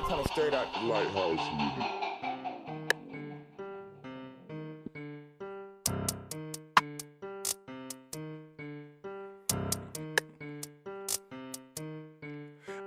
Kind of straight out the lighthouse music.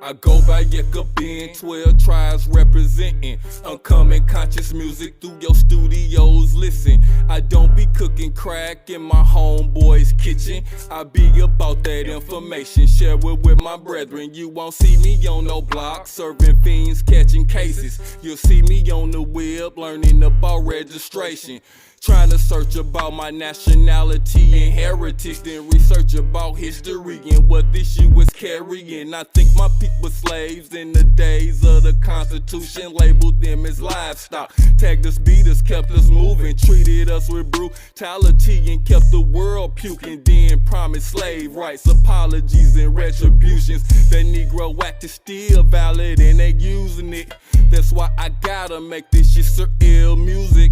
I go by Yekabin, 12 tribes representing. Uncommon conscious music through your studios, listen. I don't be cooking crack in my homeboy's kitchen. I be about that information, share it with my brethren. You won't see me on no block, serving fiends, catching cases. You'll see me on the web, learning about registration. Trying to search about my nationality and heritage, then research about history and what this shit was carrying. I think my people were slaves in the days of the Constitution, labeled them as livestock. Tagged us, beat us, kept us moving, treated us with brutality and kept the world puking. Then promised slave rights, apologies and retributions. That Negro act is still valid and they using it. That's why I gotta make this shit so ill music.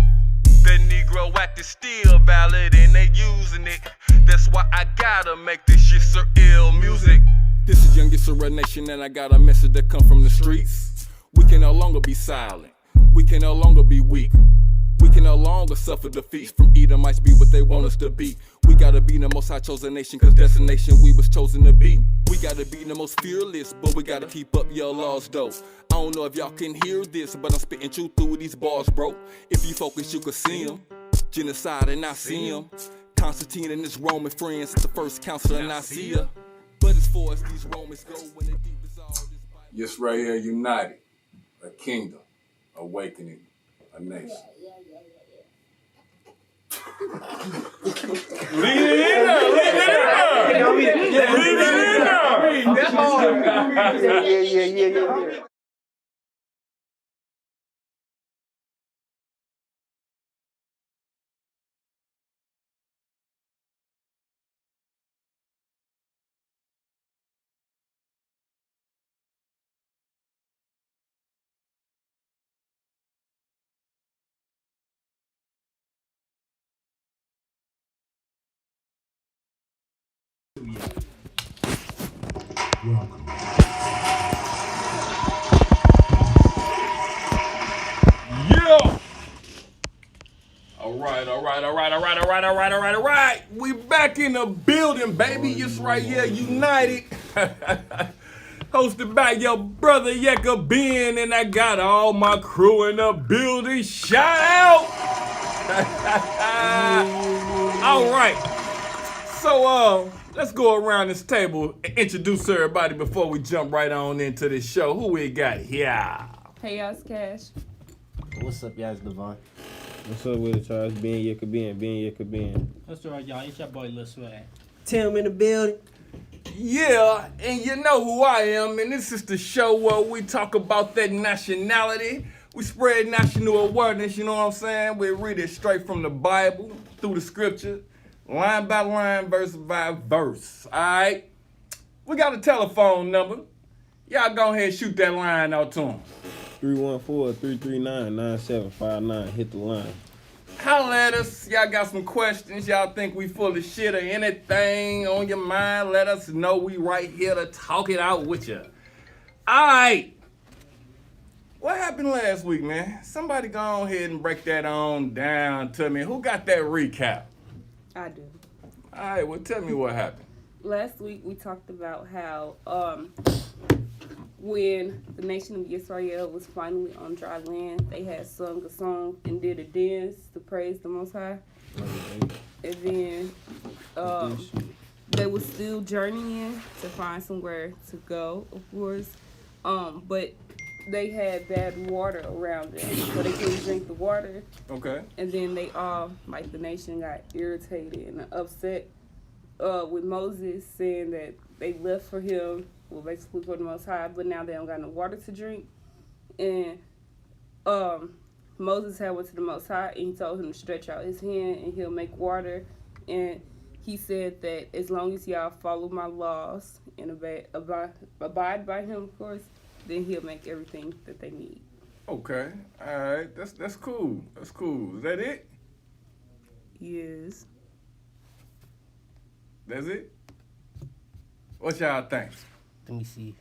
That Negro act is still valid and they using it. That's why I gotta make this shit so ill music. This is Young Yisrael Nation and I got a message that come from the streets. We can no longer be silent. We can no longer be weak. We can no longer suffer defeats from Edomites be what they want us to be. We gotta be the most high chosen nation, cause that's the nation we was chosen to be. We gotta be the most fearless, but we gotta keep up your laws though. I don't know if y'all can hear this, but I'm spitting truth through these bars, bro. If you focus, you can see them. Genocide and I see them. Constantine and his Roman friends at the first council in Nicaea. But as far as these Romans go, when the deep is all this Yisrael united, a kingdom, awakening, a nation. Leave it in there. Leave it in there. Yeah. Welcome. Yeah. All right. We back in the building, baby. Yisrael united. Hosted by your brother Yekabin, and I got all my crew in the building. Shout out. All right. So, let's go around this table and introduce everybody before we jump right on into this show. Who we got here? Hey, y'all, it's Cash. What's up, y'all? It's Devon. What's up with it, Charles? Being Yekabin. That's right, y'all. It's your boy Lil Swag. Tim in the building. Yeah, and you know who I am, and this is the show where we talk about that nationality. We spread national awareness, you know what I'm saying? We read it straight from the Bible, through the scripture, line by line, verse by verse, all right? We got a telephone number. Y'all go ahead and shoot that line out to them. 314-339-9759. Hit the line. Holla at us. Y'all got some questions. Y'all think we full of shit or anything on your mind, let us know. We right here to talk it out with you. All right. What happened last week, man? Somebody go ahead and break that on down to me. Who got that recap? I do. All right, well, tell me what happened. Last week we talked about how when the nation of Yisrael was finally on dry land, they had sung a song and did a dance to praise the Most High. And then they were still journeying to find somewhere to go, of course. But they had bad water around them, so they couldn't drink the water. Okay. And then they all, like the nation, got irritated and upset with Moses, saying that they left for him, well, basically for the Most High, but now they don't got no water to drink. And Moses had went to the Most High, and he told him to stretch out his hand, and he'll make water. And he said that as long as y'all follow my laws and abide by him, of course, then he'll make everything that they need. Okay. All right. That's cool. That's cool. Is that it? Yes. That's it? What y'all think? Let me see.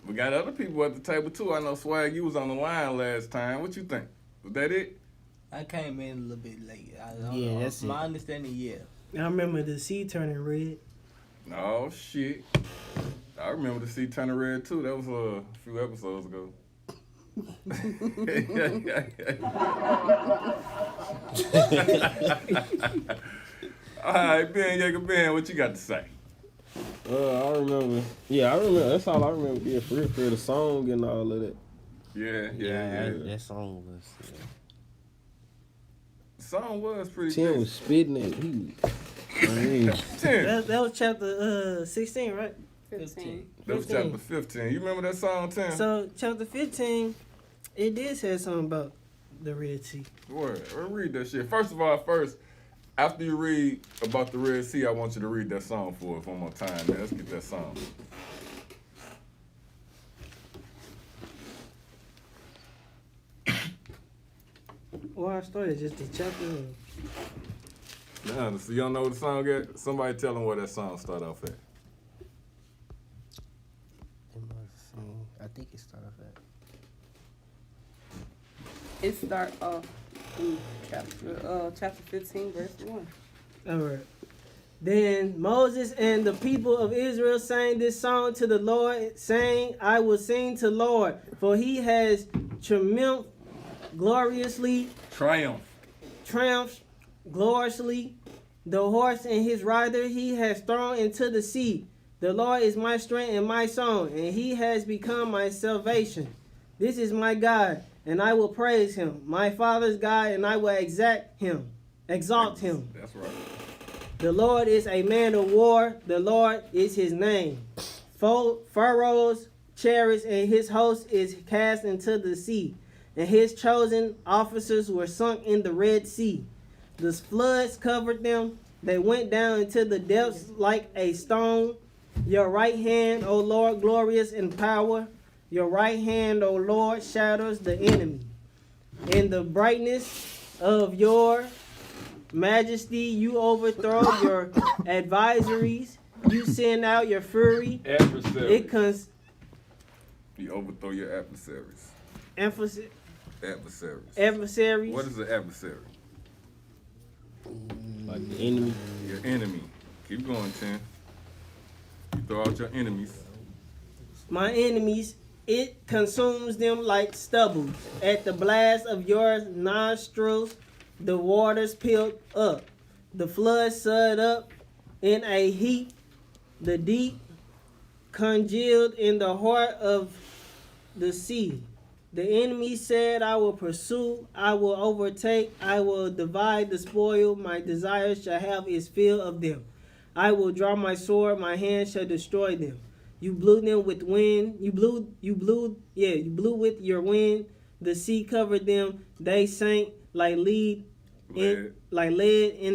We got other people at the table too. I know Swag, you was on the line last time. What you think? Was that it? I came in a little bit late. I don't Yeah, know. that's My it. understanding, yeah. I remember the sea turning red. Oh shit. I remember the sea turning red too. That was a few episodes ago. All right, Ben Yeager Ben, what you got to say? I remember. Yeah, I remember. That's all I remember. Yeah, for real, the song and all of that. Yeah. That song was. The song was pretty Tim good. was spitting it. Tim. That was chapter 16, right? 15. That was chapter 15. You remember that song, Tim? So chapter 15, it did say something about the Red Sea. Word. Read that shit. First of all, after you read about the Red Sea, I want you to read that song for us one more time, man. Let's get that song. Well, I started just the chapter. Nah, so you don't know what the song is? Somebody tell them where that song start off at. I think it started off at. It start off in chapter 15, verse 1. All right. Then Moses and the people of Israel sang this song to the Lord, saying, I will sing to Lord, for he has triumphed gloriously, triumphed gloriously. The horse and his rider he has thrown into the sea. The Lord is my strength and my song, and he has become my salvation. This is my God, and I will praise him, my father's God, and I will exalt him. That's right. The Lord is a man of war. The Lord is his name. Pharaoh's chariots and his host is cast into the sea, and his chosen officers were sunk in the Red Sea. The floods covered them. They went down into the depths like a stone. Your right hand, O Lord, glorious in power. Your right hand, O Lord, shatters the enemy. In the brightness of your majesty, you overthrow your adversaries. You send out your fury. Adversaries. You overthrow your adversaries. Adversaries. What is an adversary? Like the enemy. Your enemy. Keep going, Tim. You throw out your enemies. My enemies, it consumes them like stubble. At the blast of your nostrils, the waters peeled up. The flood surged up in a heap. The deep congealed in the heart of the sea. The enemy said, I will pursue, I will overtake, I will divide the spoil. My desire shall have its fill of them. I will draw my sword, my hand shall destroy them. You blew them with wind. You blew with your wind. The sea covered them. They sank like lead in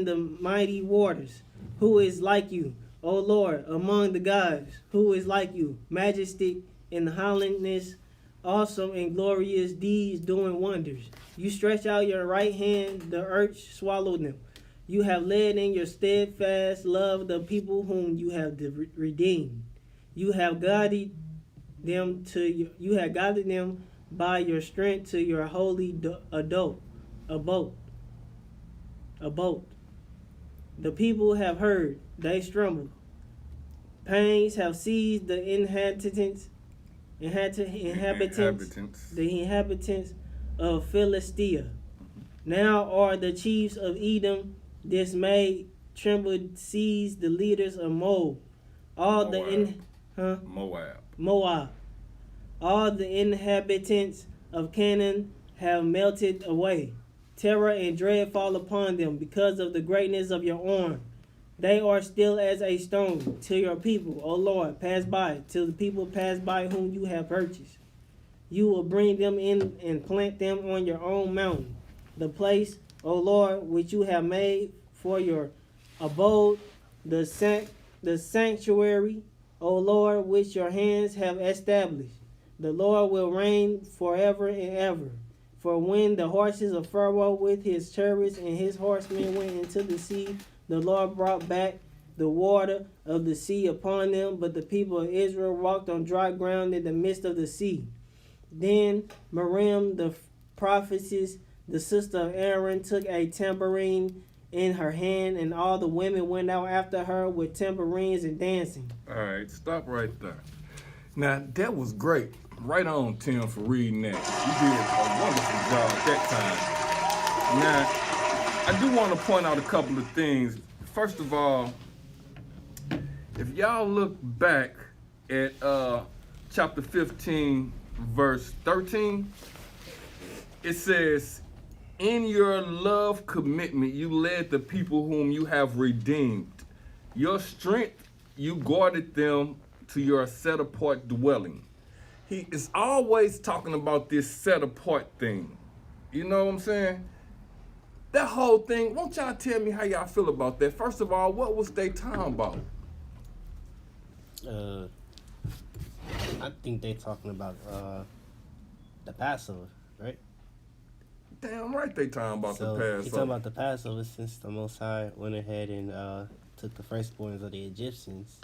the mighty waters. Who is like you, O Lord, among the gods? Who is like you, majestic in holiness, awesome and glorious deeds, doing wonders? You stretch out your right hand, the earth swallowed them. You have led in your steadfast love the people whom you have redeemed. You have guided them by your strength to your holy abode. The people have heard, they tremble. Pains have seized the inhabitants of Philistia. Now are the chiefs of Edom dismayed, trembled, seized the leaders of Moab. Moab. All the inhabitants of Canaan have melted away. Terror and dread fall upon them because of the greatness of your arm. They are still as a stone till your people, O Lord, pass by, till the people pass by whom you have purchased. You will bring them in and plant them on your own mountain, the place, O Lord, which you have made for your abode, the sanctuary, O Lord, which your hands have established. The Lord will reign forever and ever. For when the horses of Pharaoh with his chariots and his horsemen went into the sea, the Lord brought back the water of the sea upon them, but the people of Israel walked on dry ground in the midst of the sea. Then Miriam, the prophetess, the sister of Aaron, took a tambourine in her hand, and all the women went out after her with tambourines and dancing. All right, stop right there. Now, that was great. Right on, Tim, for reading that. You did a wonderful job that time. Now, I do want to point out a couple of things. First of all, if y'all look back at chapter 15, verse 13, it says, in your love commitment, you led the people whom you have redeemed. Your strength, you guarded them to your set-apart dwelling. He is always talking about this set-apart thing. You know what I'm saying? That whole thing, won't y'all tell me how y'all feel about that? First of all, what was they talking about? I think they talking about the Passover, right? Damn right they talking about the So Passover. he talking about the Passover since the Most High went ahead and took the firstborns of the Egyptians.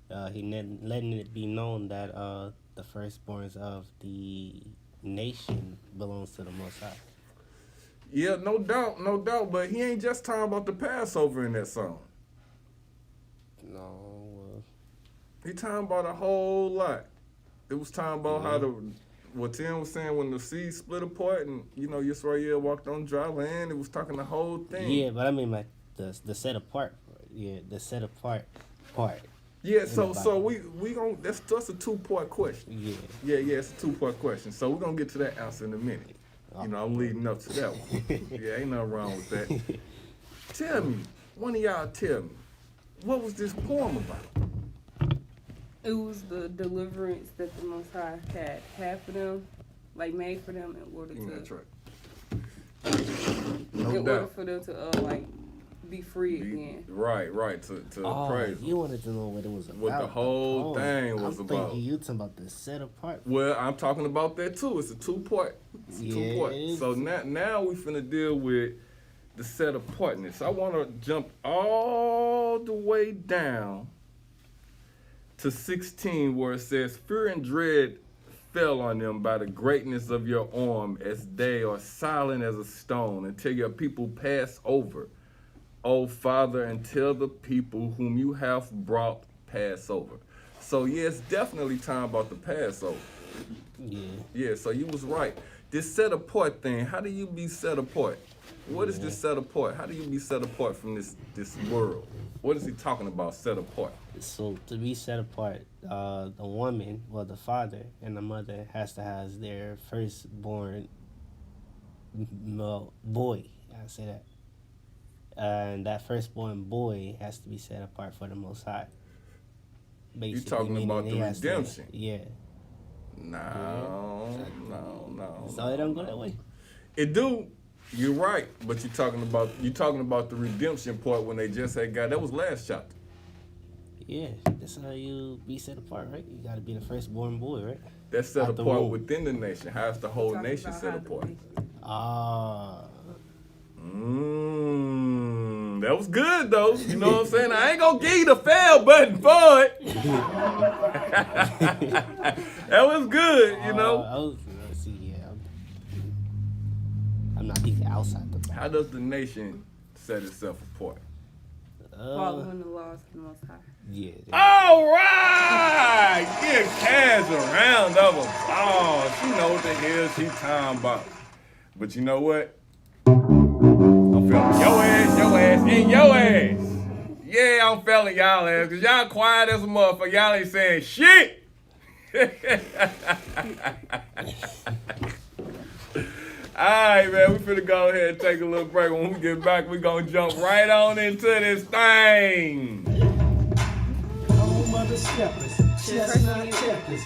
Letting it be known that the firstborns of the nation belongs to the Most High. Yeah, no doubt, but he ain't just talking about the Passover in that song. No, He talking about a whole lot. It was talking about how what Tim was saying when the sea split apart and, you know, Yisrael walked on dry land. It was talking the whole thing. yeah, but I mean like the set apart, the set apart part. Yeah, so we gonna that's a 2-part question. Yeah. Yeah, it's a 2-part question. So we're gonna get to that answer in a minute. You know, I'm leading up to that one. Yeah, ain't nothing wrong with that. Tell me, one of y'all tell me, what was this poem about? It was the deliverance that the Most High had for them, like made for them in order to, That's right. No in doubt. order for them to like be free again. Right, to praise him. You wanted to know what it was about. What the whole thing was I'm about. thinking you talking about the set apart. Well, I'm talking about that too. It's a 2-part. It's a Yeah, 2-part. it is. So now we finna deal with the set apartness. I want to jump all the way down to 16 where it says, fear and dread fell on them by the greatness of your arm as they are silent as a stone until your people pass over. O Father, and tell the people whom you have brought Passover. So yeah, it's definitely time about the Passover. Yeah, so you was right. This set apart thing, how do you be set apart? What is this set apart? How do you be set apart from this world? What is he talking about, set apart? So to be set apart, the woman, well, the father and the mother has to have their firstborn boy. I say that. And that firstborn boy has to be set apart for the Most High. You talking about the redemption? Yeah. No. So it don't go that way. It do. You're right, but you're talking about the redemption part when they just had God. That was last chapter. Yeah, that's how you be set apart, right? You got to be the firstborn boy, right? That's set Out the apart womb. within the nation. How's the whole Talking nation about set how the apart? Ah. That was good though. You know what I'm saying? I ain't gonna give you the fail button for it. That was good, you know. I'm not thinking outside the box. How does the nation set itself apart? Following the laws of the Most High. Yeah. All right, give Kaz a round of applause. She know what the hell she talking about. But you know what? I'm feeling your ass, and your ass. Yeah, I'm feeling y'all ass, because y'all quiet as a motherfucker. Y'all ain't saying shit. All right, man, we finna go ahead and take a little break. When we get back, we gonna jump right on into this thing. Oh, mother steppers, chestnut checkers.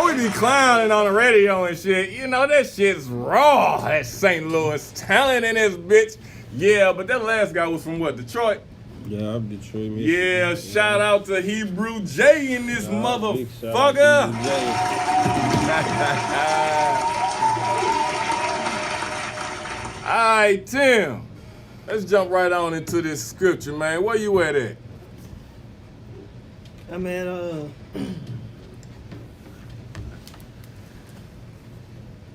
know, we be clowning on the radio and shit. You know, that shit's raw. That St. Louis talent in this bitch. Yeah, but that last guy was from what, Detroit? Yeah, I'm Detroit. Michigan. Yeah, shout out to Hebrew J in this Big shout out to motherfucker. Hebrew J. All right, Tim. Let's jump right on into this scripture, man. Where you at? I'm at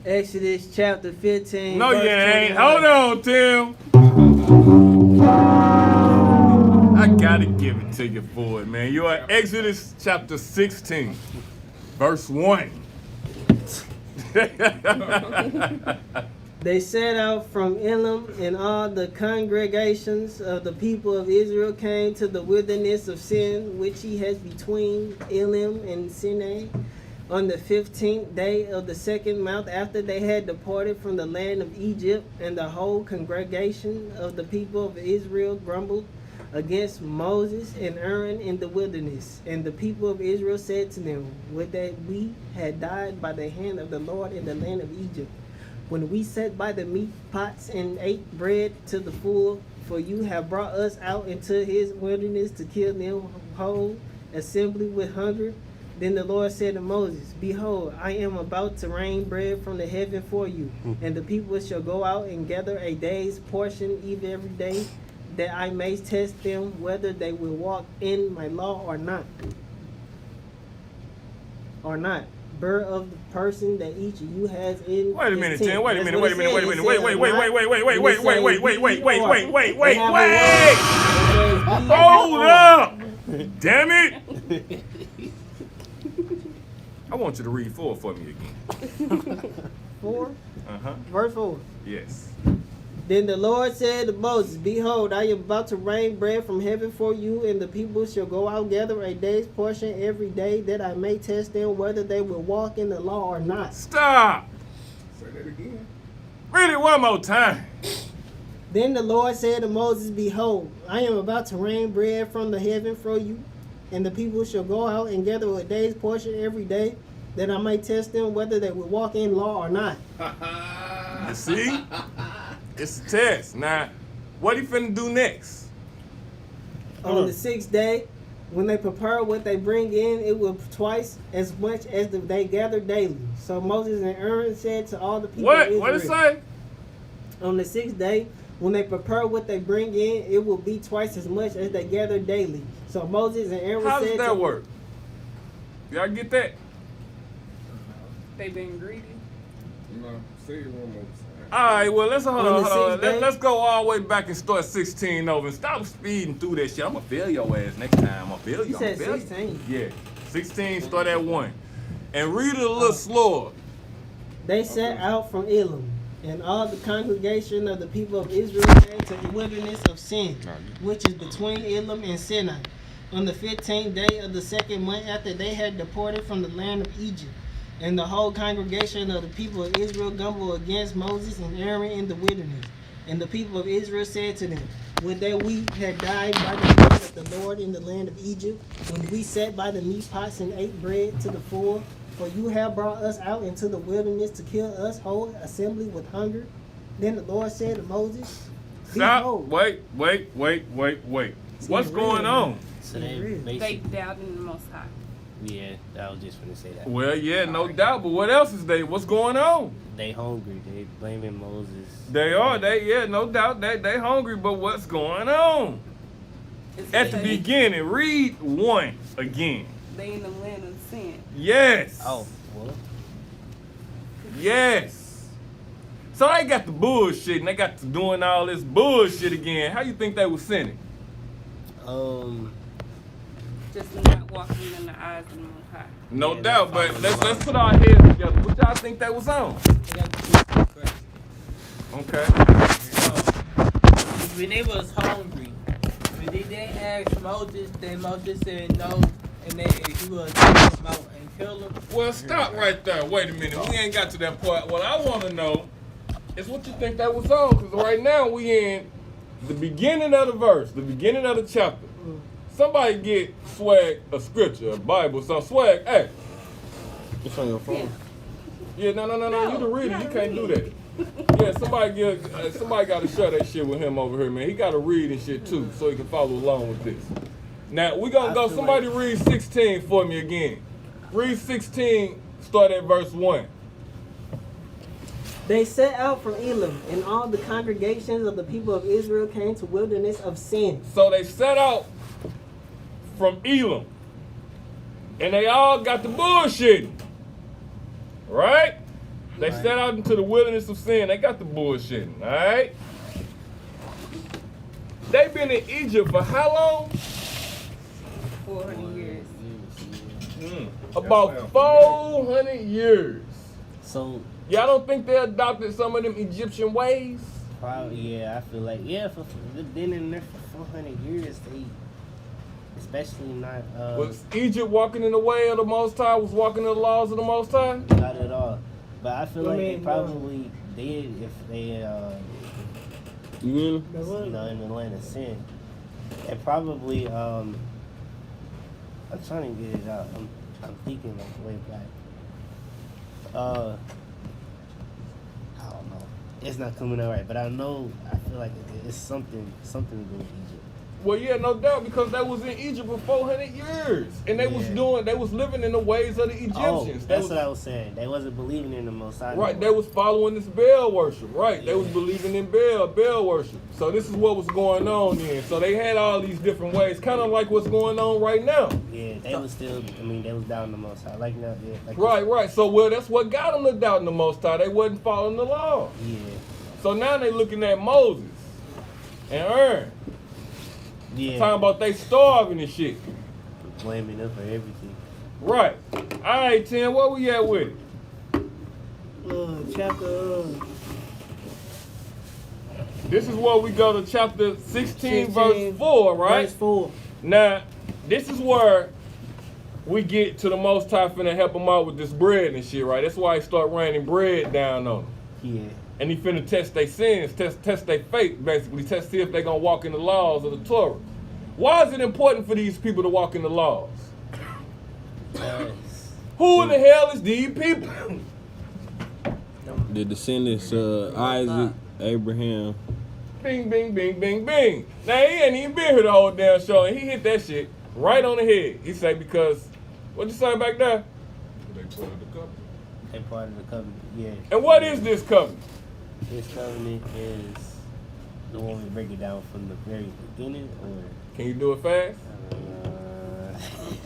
Exodus chapter 15. No, you verse ain't. 21. Hold on, Tim. I gotta give it to you for it, man. You're at Exodus chapter 16, verse 1. They set out from Elim, and all the congregations of the people of Israel came to the wilderness of Sin, which he has between Elim and Sinai, on the 15th day of the second month after they had departed from the land of Egypt. And the whole congregation of the people of Israel grumbled against Moses and Aaron in the wilderness. And the people of Israel said to them, would that we had died by the hand of the Lord in the land of Egypt, when we sat by the meat pots and ate bread to the full, for you have brought us out into his wilderness to kill them whole assembly with hunger. Then the Lord said to Moses, behold, I am about to rain bread from the heaven for you, and the people shall go out and gather a day's portion, even every day, that I may test them whether they will walk in my law or not. Bird of the person that each of you has in. Wait a minute, his Tim. tent. Wait a That's minute. what Wait a it minute. says. Wait a It minute. says Wait. it says, Hold up. Damn it. I want you to read 4 for me again. 4, Uh-huh. verse 4. Yes. Then the Lord said to Moses, behold, I am about to rain bread from heaven for you, and the people shall go out gather a day's portion every day, that I may test them whether they will walk in the law or not. Stop. Say that again. Read it one more time. Then the Lord said to Moses, behold, I am about to rain bread from the heaven for you, and the people shall go out and gather a day's portion every day, that I may test them whether they will walk in law or not. You see? It's a test. Now, what he finna do next? On the 6th day, when they prepare what they bring in, it will twice as much as they gather daily. So Moses and Aaron said to all the people of Israel, What it say? on the 6th day, when they prepare what they bring in, it will be twice as much as they gather daily. So Moses and Aaron How said does that work? Y'all get that? They been greedy. No, say it one more time. All right, well, let's hold On on. the Hold on. sixth day? Let's go all the way back and start 16 over and stop speeding through that shit. I'm gonna fail your ass next time. I'm gonna fail you. You said I'ma fail you. 16. Yeah, 16. Start at 1, and read it a little slower. They set out from Elim, and all the congregation of the people of Israel came to the wilderness of Sin, which is between Elim and Sinai, on the 15th day of the second month after they had departed from the land of Egypt. And the whole congregation of the people of Israel grumbled against Moses and Aaron in the wilderness. And the people of Israel said to them, would that we had died by the hand of the Lord in the land of Egypt, when we sat by the meat pots and ate bread to the full, for you have brought us out into the wilderness to kill us whole assembly with hunger. Then the Lord said to Moses, Stop. behold. Wait. What's going on? So they Real. They basically, doubted in the Most High. yeah, I was just gonna say that. Well, yeah, no doubt. But what else is they? What's going on? They hungry. They blaming Moses. They are. No doubt. They hungry. But what's going on? It's At the they- beginning, read 1 again. They in the land of sin. Yes. Oh, well, Yes. So they got the bullshit and they got to doing all this bullshit again. How you think they was sinning? Just not walking in the eyes of the Most High. No Yeah, doubt, that's but fine. let's put our heads together. What y'all think they was on? They got the question. Okay. When they was hungry, when they didn't ask Moses, then Moses said no, and then he was take them out and kill them. Well, stop right there. Wait a minute. We ain't got to that part. What I want to know is what you think that was on. Because right now we in the beginning of the verse, the beginning of the chapter. Somebody get Swag a scripture, a Bible. So Swag, hey, It's on your phone. Yeah. Yeah, no. You the reader. You can't do that. Yeah, somebody got to share that shit with him over here, man. He got to read and shit too, so he can follow along with this. Now we gonna go. Somebody read 16 for me again. Read 16. Start at verse 1. They set out from Elim, and all the congregations of the people of Israel came to wilderness of Sin. So they set out from Elim, and they all got the bullshitting, right? They set out into the wilderness of Sin. They got the bullshitting, all right? They been in Egypt for how long? 400 years. About 400 years. So Y'all don't think they adopted some of them Egyptian ways? probably, yeah, I feel like, yeah, for they've been in there for 400 years. They, especially not Was Egypt walking in the way of the Most High? Was walking in the laws of the Most High? not at all. But I feel like they probably did if they, You in the land of sin. And probably, I'm trying to get it out. I'm thinking like way back. I don't know. It's not coming out right, but I know. I feel like it's something to do with Egypt. Well, yeah, no doubt, because they was in Egypt for 400 years, and they was living in the ways of the Egyptians. Oh, that's what I was saying. They wasn't believing in the Most High. Right, they was following this Baal worship. Right, they was believing in Baal worship. So this is what was going on then. So they had all these different ways, kind of like what's going on right now. Yeah, they was still. I mean, they was down the Most High. Like now, yeah. Like Right. So well, that's what got them to doubt the Most High. They wasn't following the law. Yeah. So now they looking at Moses and Aaron. Yeah. Talking about they starving and shit. Blaming them for everything. Right. All right, Tim, where we at with it? Chapter. This is where we go to chapter 16, verse 4, right? Verse 4. Now, this is where we get to the Most High finna help them out with this bread and shit, right? That's why he start raining bread down on them. Yeah. And he finna test their sins, test their faith, basically. See if they gonna walk in the laws of the Torah. Why is it important for these people to walk in the laws? Who in the hell is these people? The descendants Isaac, Abraham. Bing, bing, bing, bing, bing. Now, he ain't even been here the whole damn show, and he hit that shit right on the head. He say, because, what'd you say back there? They part of the covenant. They part of the covenant. Yeah. And what is this covenant? This covenant is the one we break it down from the very beginning, or Can you do it fast?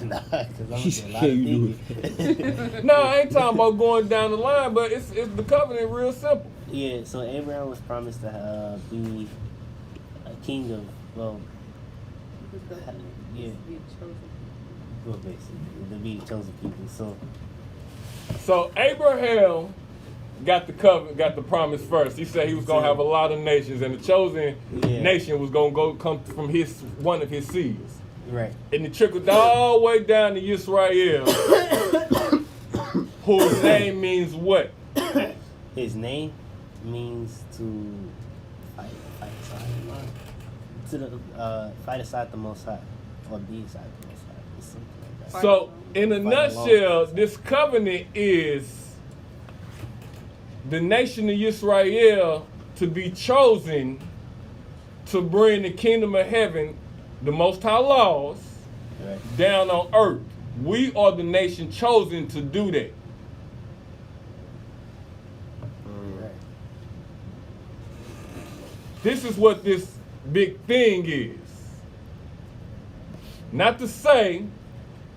nah, because I'm He gonna said, "Can you No, I ain't talking about going down the line, but it's the covenant real simple. Yeah, so Abraham was promised to be a king of, well, yeah, well, basically, to be the chosen people. So Abraham got the covenant, got the promise first. He said he was gonna have a lot of nations, and the chosen nation was gonna come from one of his seeds. Right. And it trickled all the way down to Yisrael, whose name means what? His name means to fight aside the Most High, or be aside the Most High, or something like that. So, in a nutshell, this covenant is the nation of Yisrael to be chosen to bring the kingdom of heaven, the Most High laws, down on earth. We are the nation chosen to do that. This is what this big thing is. Not to say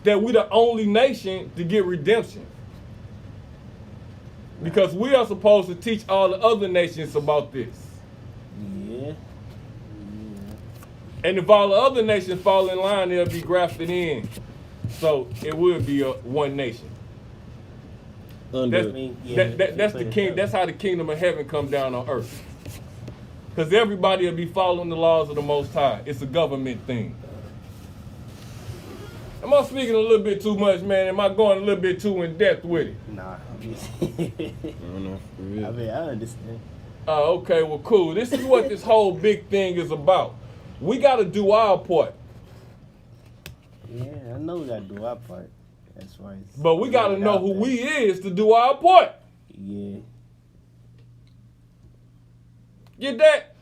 that we're the only nation to get redemption. Because we are supposed to teach all the other nations about this. Yeah. And if all the other nations fall in line, they'll be grafted in. So it will be one nation. That's the king. That's how the kingdom of heaven comes down on earth. Because everybody will be following the laws of the Most High. It's a government thing. Am I speaking a little bit too much, man? Am I going a little bit too in depth with it? Nah. I don't know. For real. I mean, I understand. Okay, well, cool. This is what this whole big thing is about. We got to do our part. Yeah, I know we got to do our part. as far as. But we gotta know who there. we is to do our part. Yeah. Get that?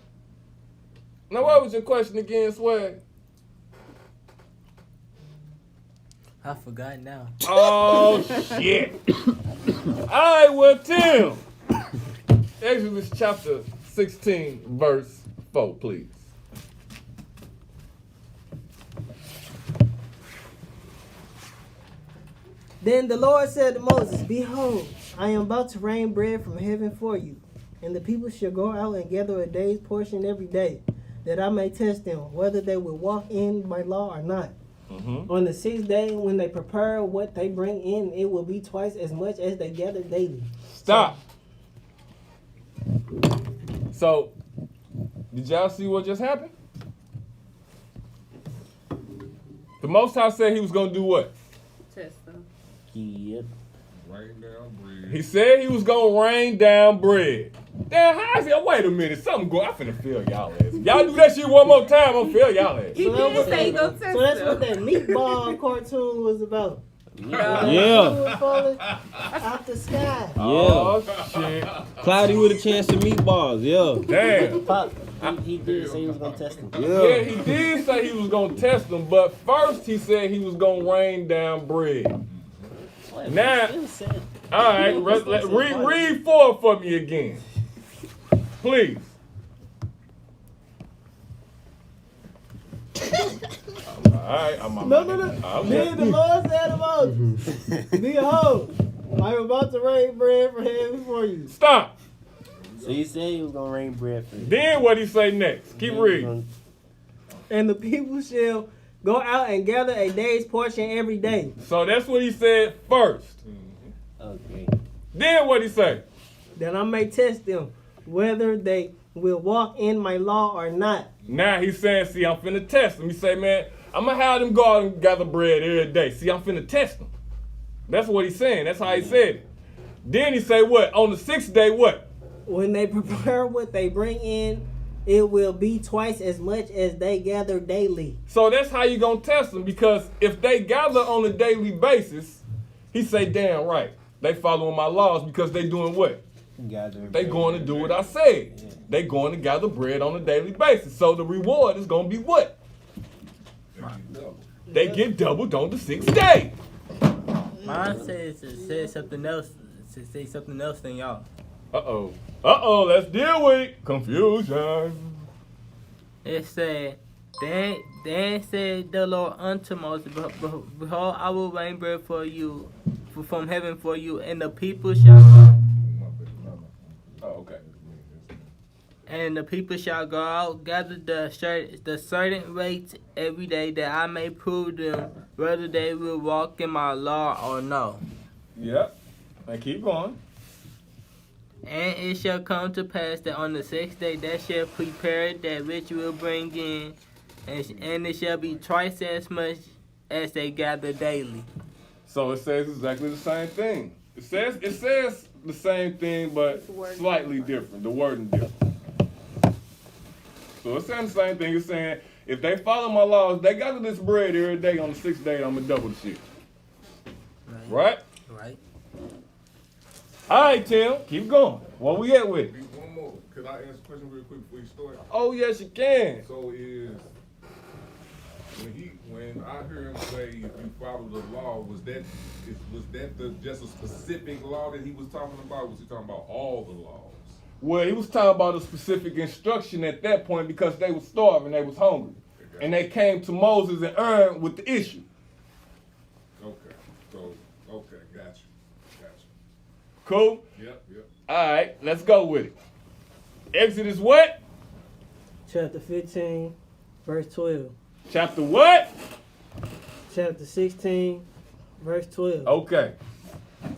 Now, what was your question again, Swag? I forgot now. Oh, shit. All right, well, Tim. Exodus chapter 16, verse 4, please. Then the Lord said to Moses, Behold, I am about to rain bread from heaven for you, and the people shall go out and gather a day's portion every day, that I may test them, whether they will walk in my law or not. Mm-hmm. On the 6th day, when they prepare what they bring in, it will be twice as much as they gather daily. Stop. So, did y'all see what just happened? The Most High said he was going to do what? Test them. Yep. Rain down bread. He said he was going to rain down bread. Damn, how is it? Wait a minute. Something going. I'm finna feel y'all ass. Y'all do that shit one more time, I'm feel y'all ass. He did say he gonna test So that's them. what that meatball cartoon was about. Yeah. Was falling out the sky. Oh, shit. Cloudy with a chance of meatballs. Yeah. Damn. Pop, he did say he was gonna test them. Yeah, he did say he was going to test them, but first he said he was going to rain down bread. Now, all right, read 4 for me again. Please. All right, No. Then the Lord said to Moses, Behold, I am about to rain bread from heaven for you. Stop. So he said he was gonna rain bread for you. Then what he say next? Keep reading. And the people shall go out and gather a day's portion every day. So that's what he said first. Okay. Then what he say? That I may test them, whether they will walk in my law or not. Now he's saying, see, I'm finna test them. He say, man, I'm gonna have them go out and gather bread every day. See, I'm finna test them. That's what he's saying. That's how he said it. Then he say what? On the 6th day, what? When they prepare what they bring in, it will be twice as much as they gather daily. So that's how you gonna test them, because if they gather on a daily basis, he say, damn right, they following my laws because they doing what? They going to do what I said. Yeah. They going to gather bread on a daily basis. So the reward is gonna be what? They get doubled on the 6th day. Mine says to say something else. To say something else than y'all. Uh-oh, let's deal with it. Confusion. It said, Then said the Lord unto Moses, Behold, I will rain bread for you, from heaven for you, and the people shall go out, gather the certain rates every day, that I may prove them whether they will walk in my law or no. Yep. And keep going. And it shall come to pass that on the 6th day they shall prepare that which will bring in, and it shall be twice as much as they gather daily. So it says exactly the same thing. It says the same thing, but slightly different. The wording different. So it's saying the same thing. It's saying if they follow my laws, they gather this bread every day. On the 6th day, I'm gonna double the shit. Right? Right. All right, Tim, keep going. What we at with? One more. Could I ask a question real quick before you start? Oh yes, you can. So when I heard him say if you follow the law, was that just a specific law that he was talking about? Was he talking about all the laws? Well, he was talking about a specific instruction at that point because they were starving, they was hungry, and they came to Moses and Aaron with the issue. Okay, gotcha. Cool. Yep. All right, let's go with it. Exodus what? Chapter 15, verse 12. Chapter what? Chapter 16, verse 12. Okay.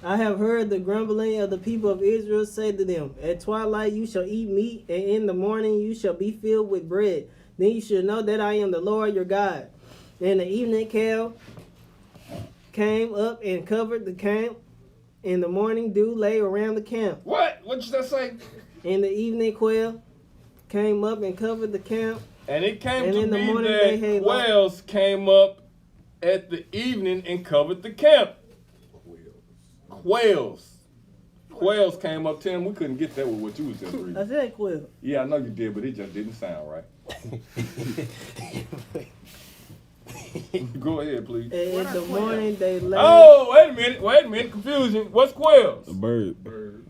I have heard the grumbling of the people of Israel say to them, At twilight you shall eat meat, and in the morning you shall be filled with bread. Then you shall know that I am the Lord your God. And the evening quail came up and covered the camp. In the morning dew lay around the camp. What? What did that say? And the evening quail came up and covered the camp. And it came And to in the be morning they that had quails came up at the evening and covered the camp. quails. Quails came up 10. We couldn't get that with what you was just reading. I said quail. Yeah, I know you did, but it just didn't sound right. Go ahead, please. And in the morning they lay. Oh, wait a minute. Confusion. What's quails? A bird. Bird.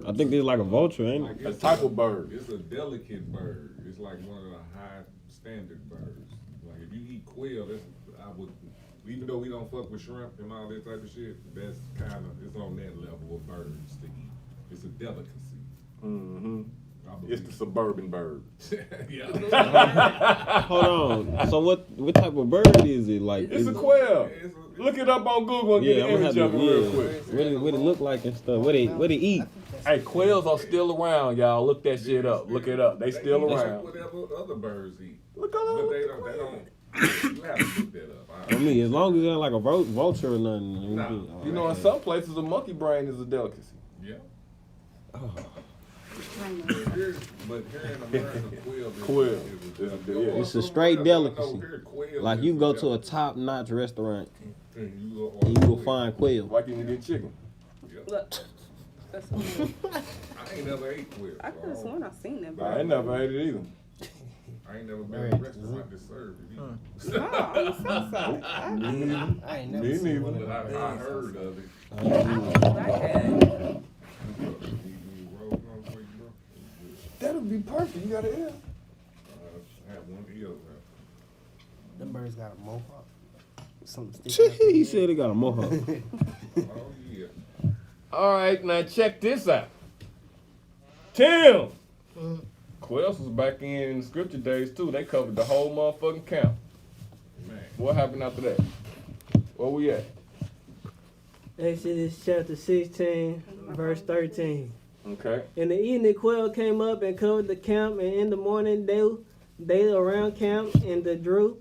I think it's like a vulture, ain't it? A type of bird. It's a delicate bird. It's like one of the high standard birds. Like if you eat quail, I would, even though we don't fuck with shrimp and all that type of shit, that's kind of, it's on that level of birds to eat. It's a delicacy. Mm-hmm. It's the suburban bird. Yeah. Hold on. So what type of bird is it? Like It's is a it- quail. Look it up on Google and Yeah, get I'm an gonna image have of to. it real quick. What it look like and stuff? What they eat? Hey, quails are still around, y'all. Look that shit up. Look it up. They still eat around. whatever other birds eat. Look But on they don't, you have to look that up. I mean, as long as it's not like a vulture or nothing. Nah. You know, in some places, a monkey brain is a delicacy. Yeah. Oh. But here in America, Quail. It's a straight delicacy. Quail Like is you a go to a delicacy. top-notch restaurant And you and you will find quail. Why can't you get chicken? Look, that's what I ain't never ate quail. I could have sworn I seen that. I ain't never ate it either. I ain't never been in a restaurant that served it either. No, I'm so sorry. I ain't never Me seen neither. one of But them. I heard of it. I had. That'll be perfect. You got an ear. I had one ear. Them birds got a mohawk. Something sticking out. He said he got a mohawk. Oh yeah. All right, now check this out. Tim. Quails was back in scripture days too. They covered the whole motherfucking camp. Man. What happened after that? Where we at? Exodus chapter 16, verse 13. Okay. In the evening, quail came up and covered the camp, and in the morning they around camp, and the dew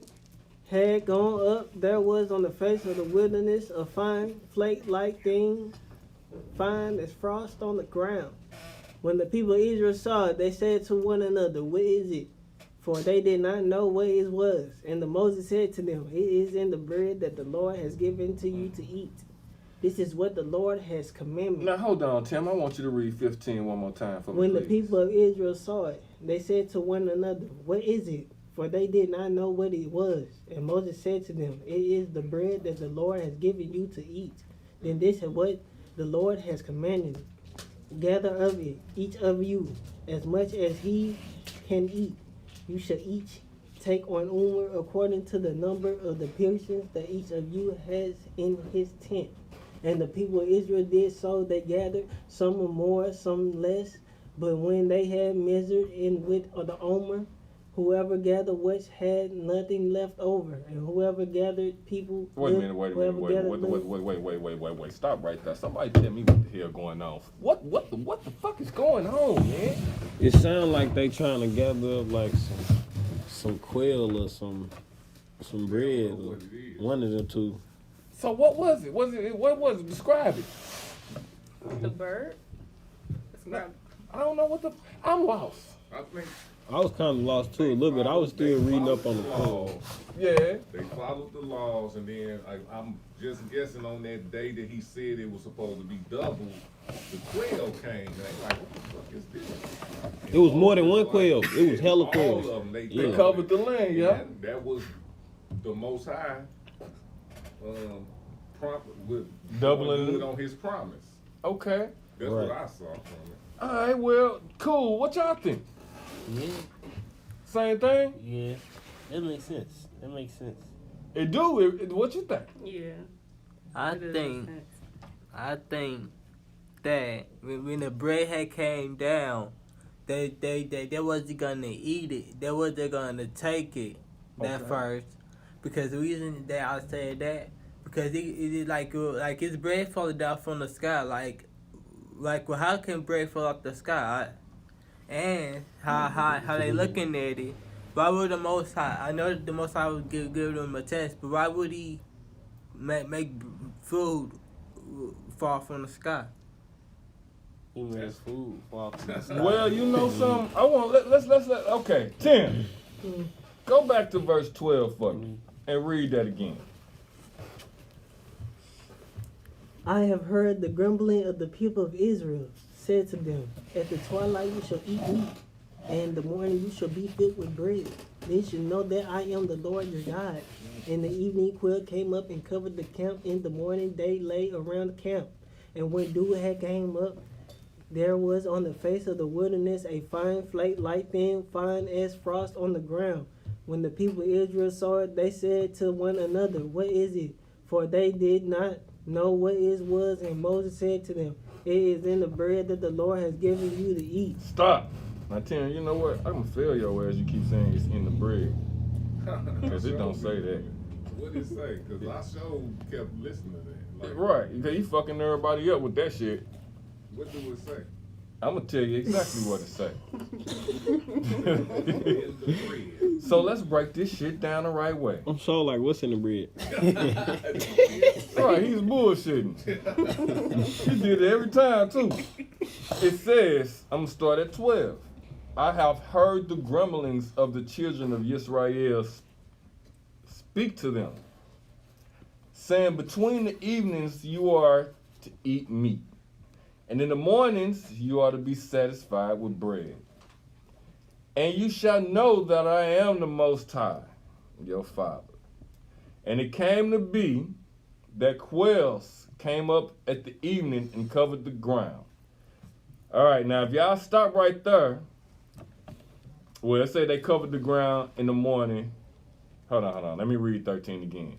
had gone up. There was on the face of the wilderness a fine flake-like thing, fine as frost on the ground. When the people of Israel saw it, they said to one another, "What is it?" For they did not know what it was. And Moses said to them, "It is in the bread that the Lord has given to you to eat. This is what the Lord has commanded." Now hold on, Tim. I want you to read 15 one more time for me. When the please. people of Israel saw it, they said to one another, "What is it?" For they did not know what it was. And Moses said to them, "It is the bread that the Lord has given you to eat. Then this is what the Lord has commanded. Gather of it, each of you, as much as he can eat. You shall each take on Omer according to the number of the portions that each of you has in his tent." And the people of Israel did so. They gathered, some more, some less. But when they had measured in with the omer, whoever gathered which had nothing left over, and whoever gathered people. Wait a minute. Stop right there. Somebody tell me what the hell going on. What the fuck is going on, man? It sounds like they trying to gather up like some quail or some bread, or one of the two. So what was it? What was it? Describe it. The bird? Describe. I don't know what the. I'm lost. I think I was kind of lost too a little bit. I was still reading up on the quail. Yeah. they followed the laws, and then I'm just guessing on that day that he said it was supposed to be double, the quail came. And they like, what the fuck is this? And It was more than one like, quail. It was hella all quails. of them, they Yeah. Covered the land, yeah. And that was the Most High with Doubling doing it. on his promise. Okay. That's Right. what I saw from it. All right. Well, cool. What y'all think? Yeah, Same thing? yeah. That makes sense. That makes sense. It do. What you think? Yeah. I it does think make sense. that when the bread had came down, they wasn't gonna eat it. They wasn't gonna take it at Okay. first, because the reason that I said that, because it is like it's bread falling down from the sky, like well, how can bread fall off the sky? And how they looking at it? Why would the Most High? I know that the Most High would give them a test, but why would He make food fall from the sky? He made food fall from the sky. Well, you know something. I want let's okay. Tim, go back to verse 12 for me and read that again. I have heard the grumbling of the people of Israel. Said to them, at the twilight you shall eat meat, and in the morning you shall be filled with bread. Then you shall know that I am the Lord your God. And the evening quail came up and covered the camp. In the morning they lay around the camp. And when dew had came up, there was on the face of the wilderness a fine flake, light thin, fine as frost on the ground. When the people of Israel saw it, they said to one another, what is it? For they did not know what it was. And Moses said to them, it is in the bread that the Lord has given you to eat. Stop. Now, Tim, you know what? I'm going to fail your ass. You keep saying it's in the bread. Because it don't say that. What did it say? Because I sure kept listening to that. Like, Right. Because he fucking everybody up with that shit. what do it say? I'm going to tell you exactly what it say. In the bread. So let's break this shit down the right way. I'm sure like what's in the bread? Right, he's bullshitting. He did it every time, too. It says, I'm going to start at 12. I have heard the grumblings of the children of Yisrael speak to them, saying, between the evenings you are to eat meat, and in the mornings you are to be satisfied with bread. And you shall know that I am the Most High, your Father. And it came to be that quails came up at the evening and covered the ground. All right, now if y'all stop right there, well, let's say they covered the ground in the morning. Hold on. Let me read 13 again.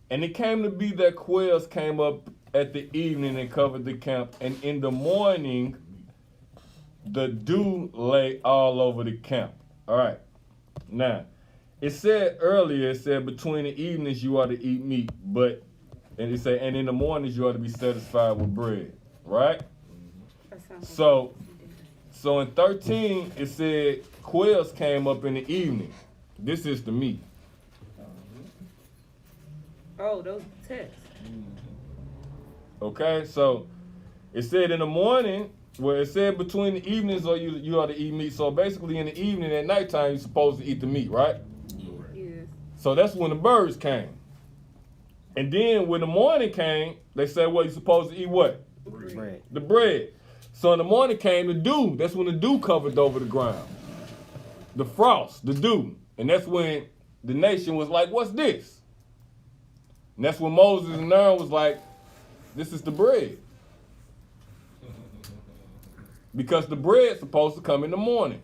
And it came to be that quails came up at the evening and covered the camp, and in the morning the dew lay all over the camp. All right. Now, it said earlier, it said between the evenings you are to eat meat, and it said, and in the mornings you are to be satisfied with bread. Right? So in 13, it said quails came up in the evening. This is the meat. Oh, those tests. Okay, so it said in the morning, well, it said between the evenings or you ought to eat meat. So basically in the evening at nighttime, you're supposed to eat the meat, right? Yes. So that's when the birds came. And then when the morning came, they said, well, you're supposed to eat what? Bread. The bread. So in the morning came the dew. That's when the dew covered over the ground. The frost, the dew. And that's when the nation was like, what's this? And that's when Moses and Aaron was like, this is the bread. Because the bread's supposed to come in the morning.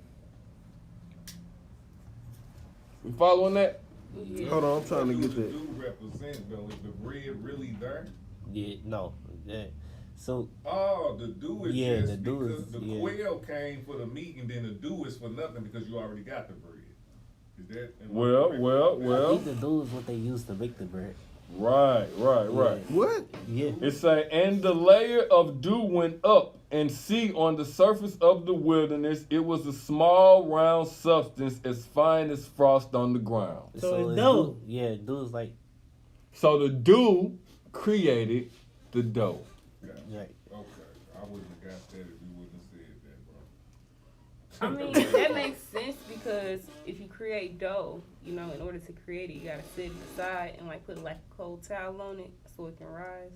We following that? Yeah. Hold on, I'm trying to get What that. do represent though? Is the bread really there? Yeah, no. Yeah. So Oh, the dew is Yeah, just the dew because is- the yeah. quail came for the meat, and then the dew is for nothing because you already got the bread. Is that? am I Well, correct? I think the dew is what they use to make the bread. Right. What? Yeah. It say, and the layer of dew went up, and see on the surface of the wilderness, it was a small round substance as fine as frost on the ground. So it's dough. Yeah, dew is like, So the dew created the dough. Gotcha. right. Okay, I wouldn't have got that if you wouldn't have said that, bro. I mean, that makes sense because if you create dough, in order to create it, you gotta set it aside and like put like a cold towel on it so it can rise.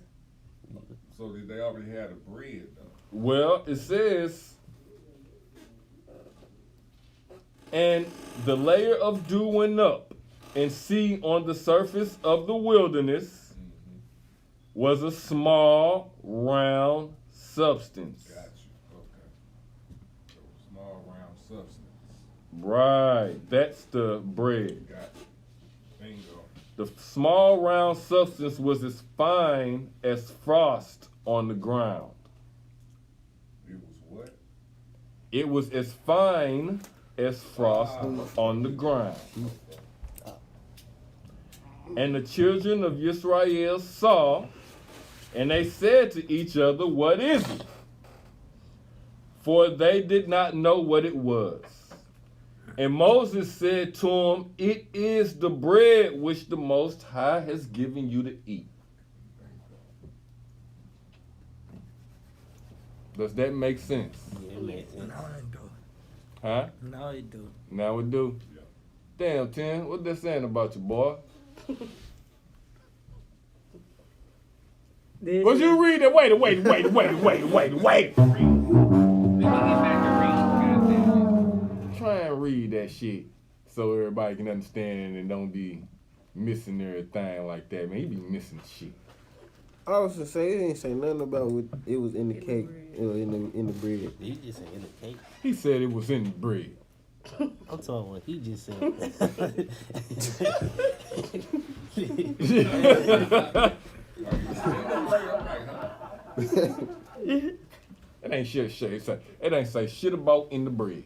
So did they already have the bread though? Well, it says, and the layer of dew went up, and see on the surface of the wilderness was a small round substance. Got you. Okay. So small round substance. Right, that's the bread. Got you. Bingo. The small round substance was as fine as frost on the ground. It was what? It was as fine as frost on the ground. And the children of Yisrael saw, and they said to each other, what is it? For they did not know what it was. And Moses said to him, it is the bread which the Most High has given you to eat. Does that make sense? Yeah, it makes sense. Now it do. Huh? Now it do. Now it do? Yeah. Damn, Tim, what they saying about you, boy? This Would you read that? Wait. Let me get back to reading. Try and read that shit so everybody can understand and don't be missing everything like that. Man, he be missing shit. I was to say, it didn't say nothing about what it was in the cake or in the bread. Did he just say in the cake? He said it was in the bread. I'm talking what he just said. It ain't shit. It ain't say shit about in the bread.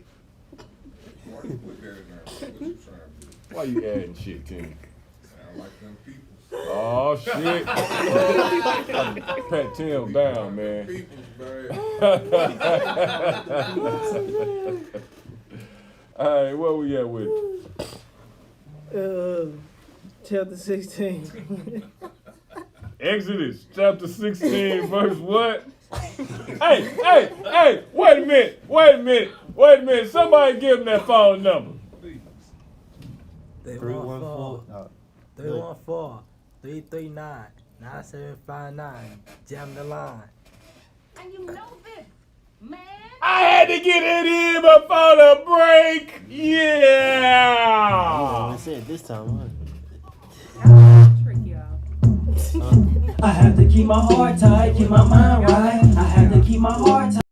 Why you put that in there? What you trying to do? Why you adding shit to me? Sound like them people. Oh shit! Pat Tim down, man. People's bad. All right, where we at with it? Chapter 16. Exodus chapter 16, verse what? Hey, wait a minute. Somebody give him that phone number. 314. 314-339-9759. Jam the line. And you know this, man. I had to get it in before the break. Yeah. I said this time, Trick y'all. I have to keep my heart tight, keep my mind right. I have to keep my heart tight.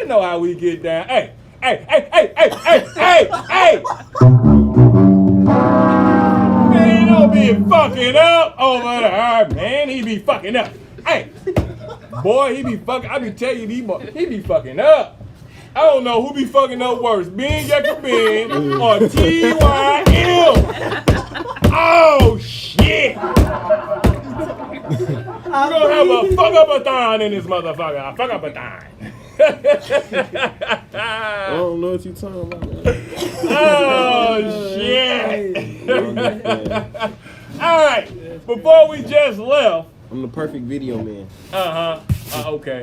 You know how we get down. Hey. Man, he don't be fucking up over there, man. He be fucking up. Hey, boy, he be fucking. I be telling you, he be fucking up. I don't know who be fucking up worse, Ben Jacobin or TYM. Oh shit! We're gonna have a fuck up a thon in this motherfucker. A fuck up a thon. I don't know what you talking about. Oh shit! All right, before we just left. I'm the perfect video man. Okay.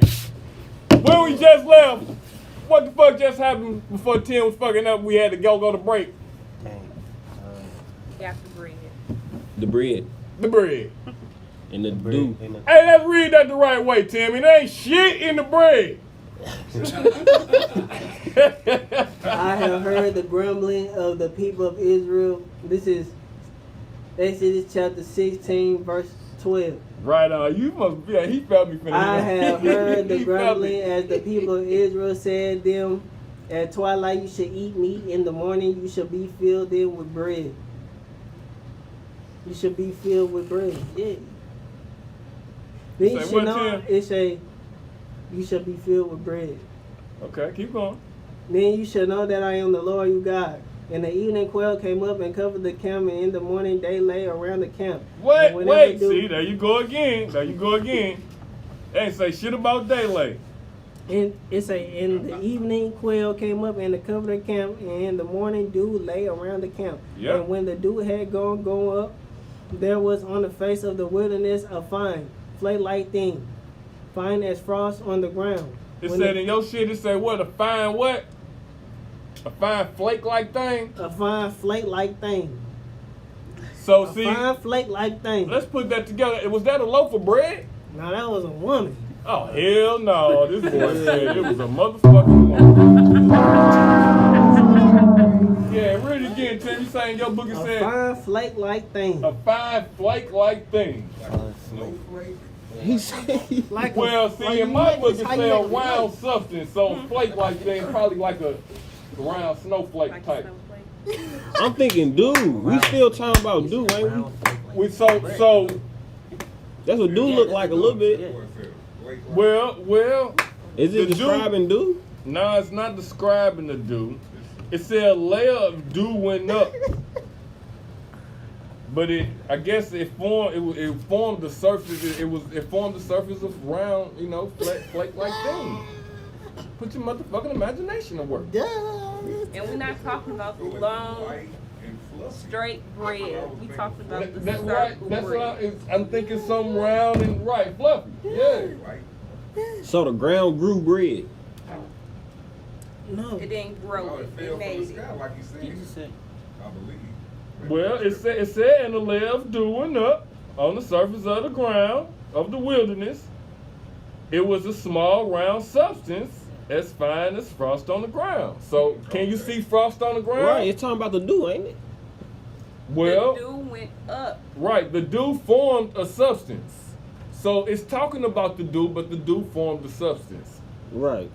When we just left, what the fuck just happened before Tim was fucking up? We had to go to break. Dang. After bread. The bread The bread. and the Bread dew. and the- Hey, let's read that the right way, Tim. It ain't shit in the bread. I have heard the grumbling of the people of Israel. This is Exodus chapter 16, verse 12. Right on. You must be. He felt me finna. I have heard the He felt grumbling me. as the people of Israel said them. At twilight you shall eat meat, in the morning you shall be filled in with bread. You should be filled with bread. Yeah. Then you Say should what, know Tim? it say you shall be filled with bread. Okay, keep going. Then you shall know that I am the Lord your God. And the evening quail came up and covered the camp, and in the morning they lay around the camp. And whenever Wait. do- See, there you go again. They ain't say shit about daylight. And it say, in the evening quail came up and covered the camp, and in the morning dew lay around the camp. Yep. And when the dew had gone up, there was on the face of the wilderness a fine, flake-like thing, fine as frost on the ground. It When said in your shit, it said what? A fine what? A fine flake-like thing? a fine flake-like thing. So A see, fine flake-like thing. let's put that together. Was that a loaf of bread? Now that was a woman. Oh, hell no. This boy said it was a motherfucking woman. Yeah, read it again, Tim. You saying your book A said fine flake-like thing. a fine flake-like thing. He said, Like Well, see, in my book it how you said a make a round substance, so flake-like thing, probably like a round snowflake Like type. snowflake. I'm thinking dew. We still talking about dew, ain't we? So That's what dew look like a little bit. well, Is The it dew- describing dew? no, it's not describing the dew. It said a layer of dew went up. But I guess it formed the surface. It formed the surface of round, flake-like thing. Put your motherfucking imagination to work. And we're not talking about the long, straight bread. We talking about the That's right. circle That's bread. what I'm thinking. Something round and right, fluffy. Yeah. So the ground grew bread. No. It didn't grow it. It made it. like he said. I believe. Well, it said in the layer of dew went up on the surface of the ground of the wilderness. It was a small round substance as fine as frost on the ground. So can you see frost on the ground? Right, it's talking about the dew, ain't it? Well, the dew went up. right. The dew formed a substance. So it's talking about the dew, but the dew formed the substance. Right.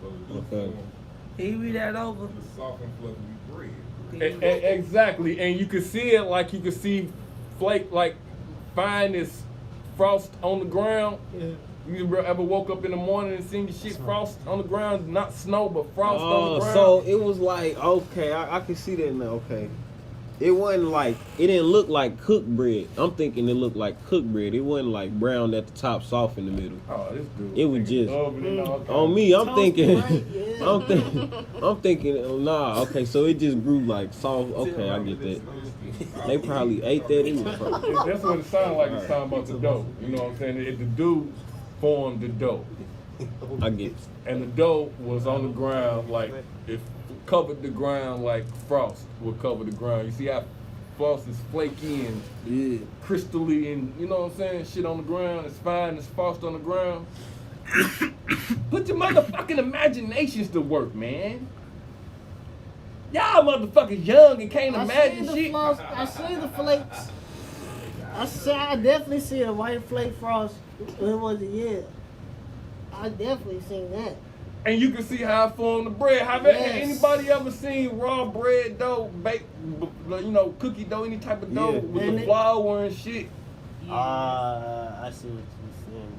So the Okay. Can you read that over? the soft and fluffy bread. Exactly, and you can see it like you can see flake like fine as frost on the ground. Yeah. You ever woke up in the morning and seen your shit frost on the ground? Not snow, but frost on the ground. So it was like, okay, I can see that now, okay. It wasn't like, it didn't look like cooked bread. I'm thinking it looked like cooked bread. It wasn't like brown at the top, soft in the middle. Oh, this dude. It was just, Okay. on me, I'm Toast thinking, bread, yeah. I'm thinking, nah, okay, so it just grew like soft, okay, I get that. They probably ate that in the front. That's what it sounded like. It's talking about the dough. You know what I'm saying? The dew formed the dough, I get it. and the dough was on the ground like it covered the ground like frost would cover the ground. You see how frost is flaky and crystally and you know what I'm saying? Shit on the ground. It's fine as frost on the ground. Put your motherfucking imaginations to work, man. Y'all motherfuckers young and can't imagine shit. I see the flakes. I definitely see a white flake frost. When was it? Yeah. I definitely seen that. And you can see how I form the bread. Have anybody ever seen raw bread dough, baked, cookie dough, any type of dough with the flour and shit? I see what you're saying.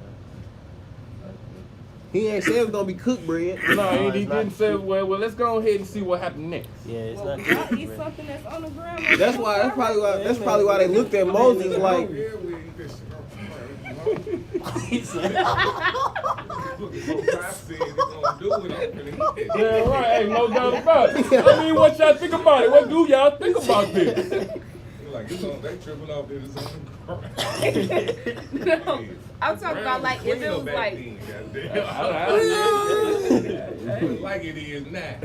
He ain't said it's gonna be cooked bread. No, he didn't say, well, let's go ahead and see what happened next. Yeah, it's Well, not y'all cooked eat bread. something that's on the ground. That's probably why they looked at Moses like. Yeah, we eat this shit. He said, Look at what I said he's gonna do it. I'm finna eat it. Yeah, right. Hey, no doubt about it. I mean, what y'all think about it? What do y'all think about this? Like, they tripping off this on the No, I'm talking about like if it was like. Like it is now.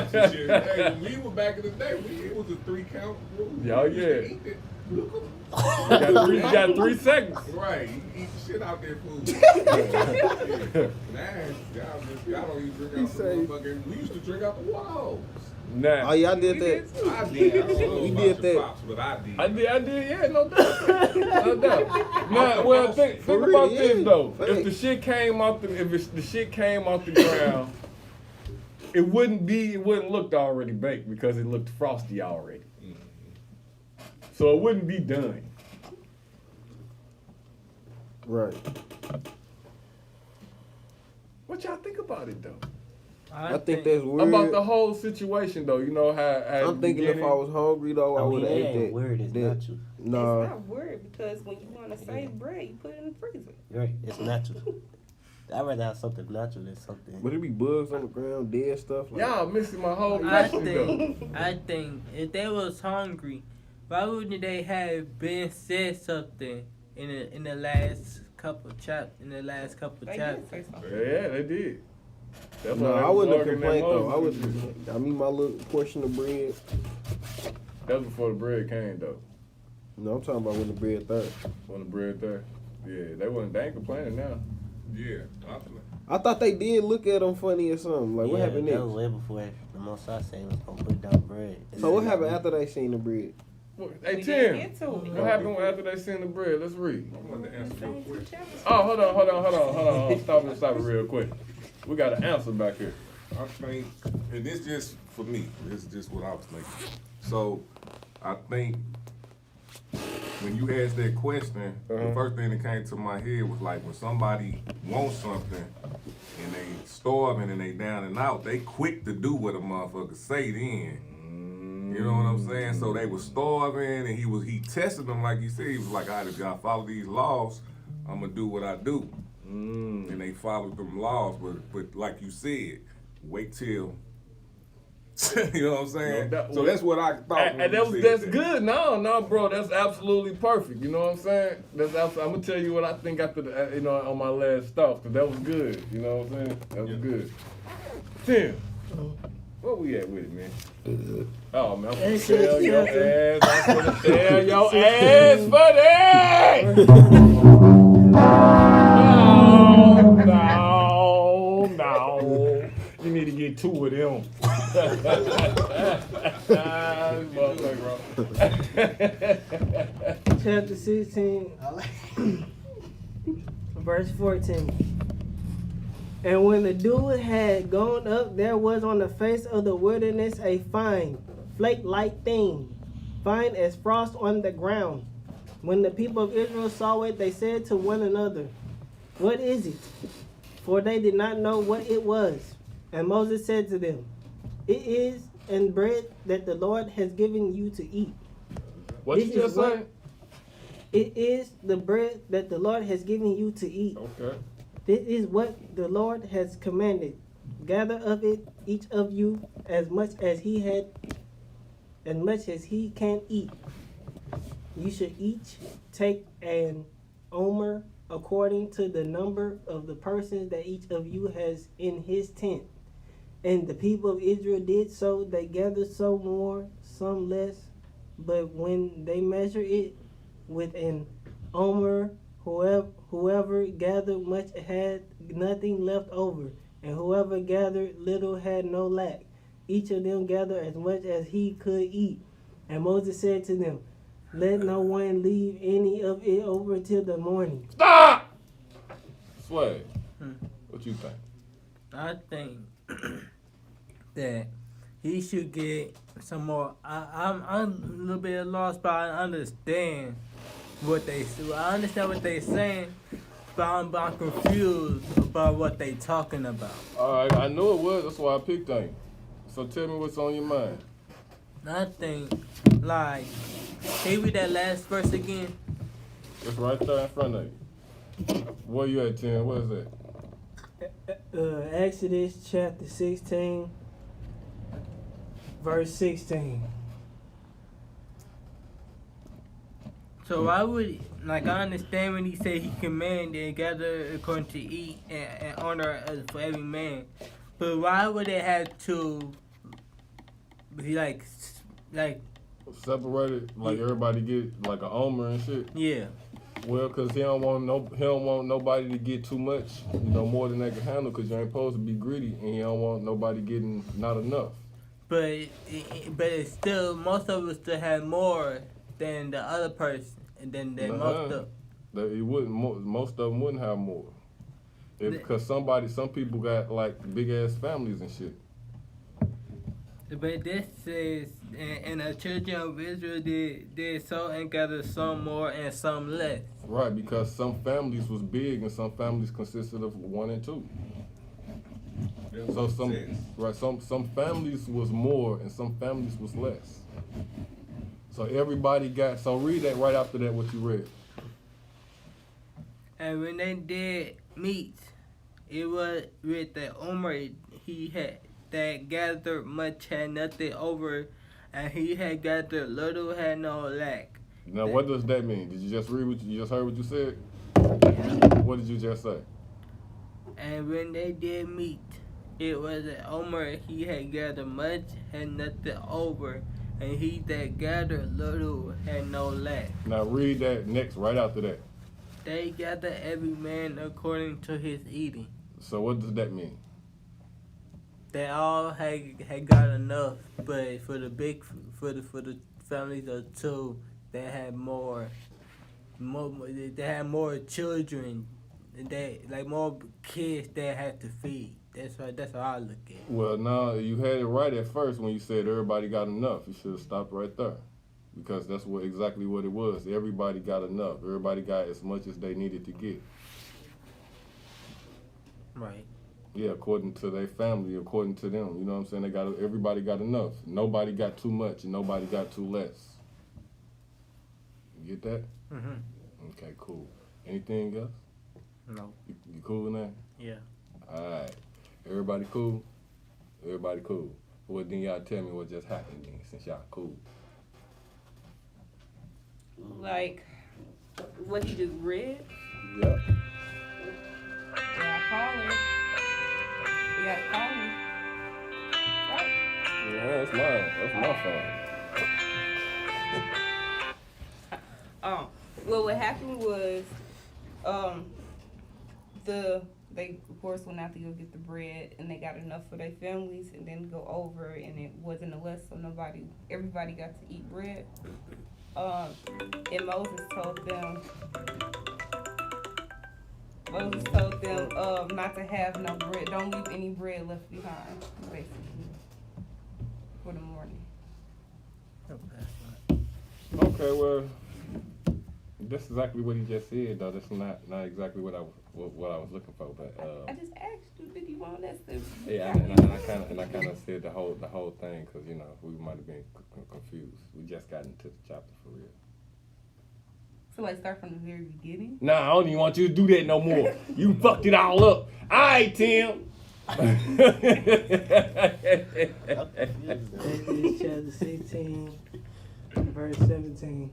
Hey, when we were back in the day, it was a 3-count rule. Oh, yeah. You eat it. You got 3 seconds. Right, you eat the shit out there food. Now, y'all don't even drink out the motherfucking. We used to drink out the water hose. Nah. Oh, y'all did that. I did. I don't know We about did your that. pops, but I did. I did, yeah, no doubt. No doubt. Now, well, think For real, about yeah. this though. Facts. If the shit came off the ground, it wouldn't look already baked because it looked frosty already. So it wouldn't be done. Right. What y'all think about it though? I think that's weird. About the whole situation though, you know how I'm thinking if I was hungry though, I would have ate that. Word is natural. Nah. It's not weird because when you want to save bread, you put it in the freezer. Right, it's natural. I'd rather have something natural than something. Would it be bugs on the ground, dead stuff? Like, y'all missing my whole I question though. think if they was hungry, why wouldn't they have been said something in the last couple chapters? They did say something. Yeah, they did. That's no, why they I was wouldn't have arguing complained that though. Moses I mean, my little portion of bread. That was before the bread came though. No, I'm talking about when the bread third. When the bread there. Yeah, they ain't complaining now. Yeah, I thought they did look at them funny or something. Like, what happened That next? was way before the Most High said he was gonna put down bread. So what happened after they seen the bread? Hey We Tim, didn't get to it. what happened after they seen the bread? Let's read. I wanted to answer real quick. Oh, hold on. Stop it real quick. We got an answer back here. I think, and this just for me, this is just what I was thinking. So, I think when you asked that question, the first thing that came to my head was like when somebody wants something and they starving and they down and out, they quick to do what a motherfucker say then. You know what I'm saying? So they was starving and he tested them like he said. He was like, all right, if y'all follow these laws, I'm gonna do what I do. And they followed them laws, but like you said, wait till. You know what I'm saying? So that's what I thought. And that's good. No, bro, that's absolutely perfect. You know what I'm saying? I'm gonna tell you what I think after the, on my last thought, because that was good. You know what I'm saying? That was good. Tim, where we at with it, man? Oh man, I'm gonna tell your ass. I'm gonna tell your ass, buddy. No. You need to get 2 of them. Chapter 16, verse 14. And when the dew had gone up, there was on the face of the wilderness a fine, flake-like thing, fine as frost on the ground. When the people of Israel saw it, they said to one another, "What is it?" For they did not know what it was. And Moses said to them, "It is and bread that the Lord has given you to eat." What This you just is what- said? It is the bread that the Lord has given you to eat. Okay. This is what the Lord has commanded. Gather of it each of you as much as he can eat. You should each take an omer according to the number of the persons that each of you has in his tent. And the people of Israel did so. They gathered some more, some less. But when they measured it with an omer, whoever gathered much had nothing left over, and whoever gathered little had no lack. Each of them gathered as much as he could eat. And Moses said to them, "Let no one leave any of it over till the morning." Stop! Sway. What you think? I think that he should get some more. I'm a little bit lost, but I understand what they. I understand what they're saying, but I'm confused about what they talking about. All right, I know it was. That's why I picked him. So tell me what's on your mind. I think, like, can you read that last verse again? It's right there in front of you. Where you at, Tim? What is that? Exodus chapter 16, verse 16. So why would, like, I understand when he said he commanded and gather according to eat and honor for every man, but why would they have to be like Separated, like everybody get like a omer and shit. yeah? Well, cause he don't want nobody to get too much, more than they can handle. Cause you ain't supposed to be greedy, and you don't want nobody getting not enough. But it's still, most of us still have more than the other person, and then most of. It wouldn't. Most of them wouldn't have more. Because some people got like big ass families and shit. But this says, and the children of Israel did so and gathered some more and some less. Right, because some families was big and some families consisted of 1 and 2. So some families was more and some families was less. So everybody got. So read that right after that. What you read. And when they did meat, it was with the Omer he had that gathered much had nothing over, and he had gathered little had no lack. Now, what does that mean? Did you just read what you just heard? What you said? What did you just say? And when they did meat, it was an Omer he had gathered much had nothing over, and he that gathered little had no lack. Now read that next, right after that. They gathered every man according to his eating. So what does that mean? They all had got enough, but for the families of 2, they had more. They had more children, and they like more kids they had to feed. That's how I look at it. Well, now you had it right at first when you said everybody got enough. You should have stopped right there, because that's exactly what it was. Everybody got enough. Everybody got as much as they needed to get. Right. Yeah, according to their family, according to them. You know what I'm saying? Everybody got enough. Nobody got too much and nobody got too less. You get that? Mm-hmm. Okay, cool. Anything else? No. You cool with that? Yeah. Alright. Everybody cool? Everybody cool. Well, then y'all tell me what just happened then, since y'all cool. Like what he just read. Yep. Yeah, I call it. You gotta call me. Right? Yeah, that's mine. That's my phone. Well, what happened was, they of course went out to go get the bread, and they got enough for their families, and then go over, and it wasn't a less, so everybody got to eat bread. And Moses told them not to have no bread. Don't leave any bread left behind, basically, for the morning. Okay, well, that's exactly what he just said, though. That's not exactly what I was looking for, but I just asked you, did you want us to? yeah, and I kind of said the whole thing because we might have been confused. We just got into the chapter for real. So like start from the very beginning? Nah, I don't even want you to do that no more. You fucked it all up. All right, Tim. Exodus chapter 16, verse 17.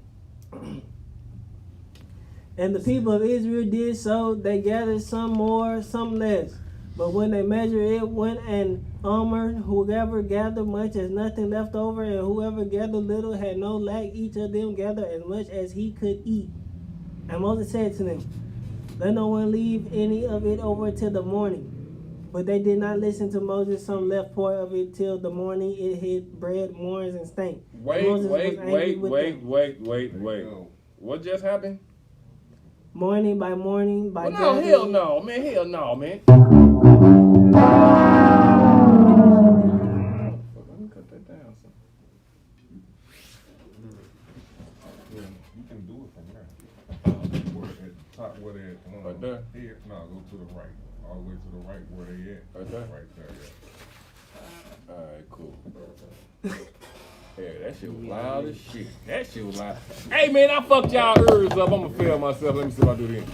And the people of Israel did so. They gathered some more, some less. But when they measured it, went an omer. Whoever gathered much has nothing left over, and whoever gathered little had no lack. Each of them gathered as much as he could eat. And Moses said to them, let no one leave any of it over till the morning. But they did not listen to Moses. Some left part of it till the morning. It hid bread, mourns, and stank. Wait. What just happened? Morning by morning by Well, no, day. hell no, man. Hell no, man. Let me cut that down. Yeah, you can do it from there. Where at the top, where they at? Right there? Here, no, go to the right. All the way to the right where they at. Right there? Right there, yeah. Alright, cool. Yeah, that shit was loud as shit. That shit was loud. Hey man, I fucked y'all ears up. I'ma fail myself. Let me see if I do it again.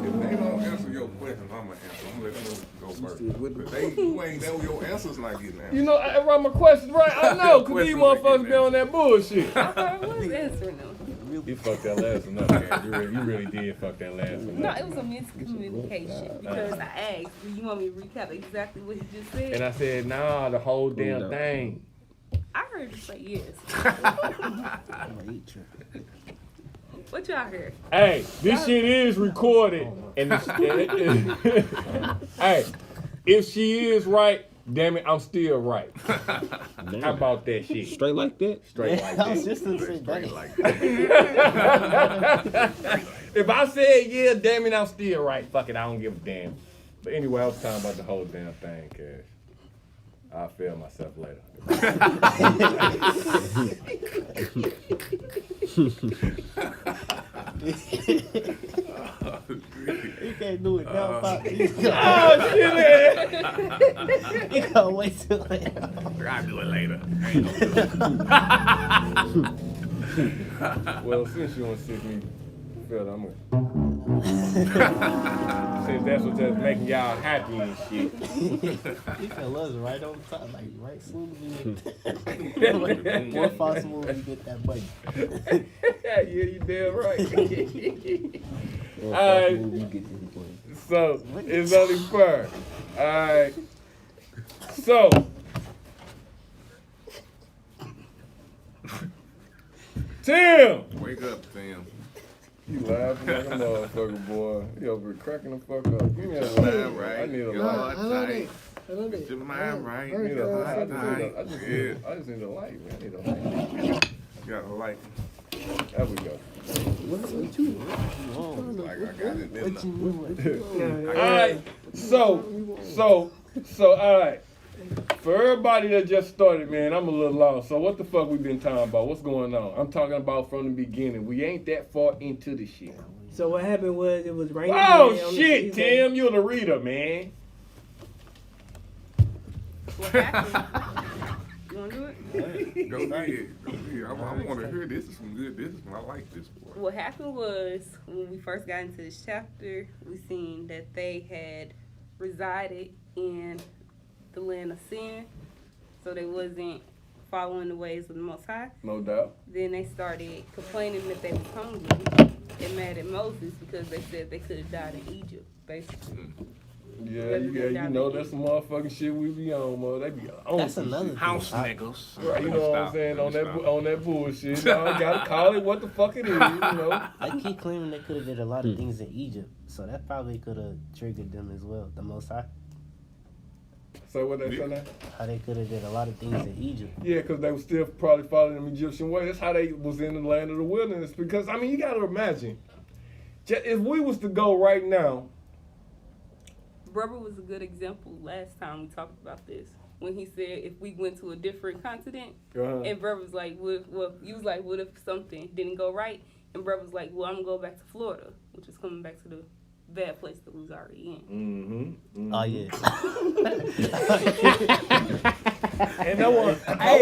If they don't answer your question, I'ma answer. I'm gonna let them go first. But you ain't know your answer's not getting answered. You know, I run my questions right. I know, cause these motherfuckers be on that bullshit. What's answering them? You fucked that last one up, man. You really did fuck that last one No, up. it was a miscommunication because I asked, do you want me to recap exactly what he just said? And I said, nah, the whole damn thing. I heard you say yes. What y'all heard? Hey, this shit is recorded. And hey, if she is right, damn it, I'm still right. How about that shit? Straight like that? Straight like I was that. just gonna say that. If I said yeah, damn it, I'm still right. Fuck it, I don't give a damn. But anyway, I was talking about the whole damn thing, Cash. I'll fail myself later. You can't do it now, Pop. Oh shit, man. You gotta wait till later. I'll do it later. Well, since you want to see me feel, I'm gonna. Since that's what's just making y'all happy and shit. You fell us right on top, like right soon as we get more possible we get that money. Yeah, you damn right. Alright, so it's only fair. Alright, so Tim! Wake up, Tim. You laughing like a motherfucker, boy. You over here cracking the fuck up. Give me a Mind light. right. I need a Your light. heart tight. I know Get your mind right. I need a light. Heart tight. I just need a light, man. I need a light. You got a light. There we go. Like I got it in there. Alright, so, alright. For everybody that just started, man, I'm a little lost. So what the fuck we been talking about? What's going on? I'm talking about from the beginning. We ain't that far into the shit. So what happened was it was raining. Oh today on the shit, season. Tim, you're the reader, man. What happened? You want to do it? Go ahead. Go ahead. I want to hear this. Is some good business. I like this boy. What happened was when we first got into this chapter, we seen that they had resided in the land of sin, so they wasn't following the ways of the Most High. No doubt. Then they started complaining that they was hungry and mad at Moses because they said they could have died in Egypt, basically. Yeah, you know that's some motherfucking shit we be on, mother. They be on That's some another shit. House thing. niggas. Right, you know what I'm saying? On that bullshit. You know, gotta call it what the fuck it is, you know. They keep claiming they could have did a lot of things in Egypt, so that probably could have triggered them as well. The Most High, So what they say now? how they could have did a lot of things in Egypt. Yeah, because they were still probably following the Egyptian way. That's how they was in the land of the wilderness. Because, I mean, you got to imagine, if we was to go right now. Brother was a good example last time we talked about this. When he said if we went to a different continent, and Brother was like, what if something didn't go right? And Brother was like, well, I'm going to go back to Florida, which is coming back to the bad place that we was already in. Oh yeah. And I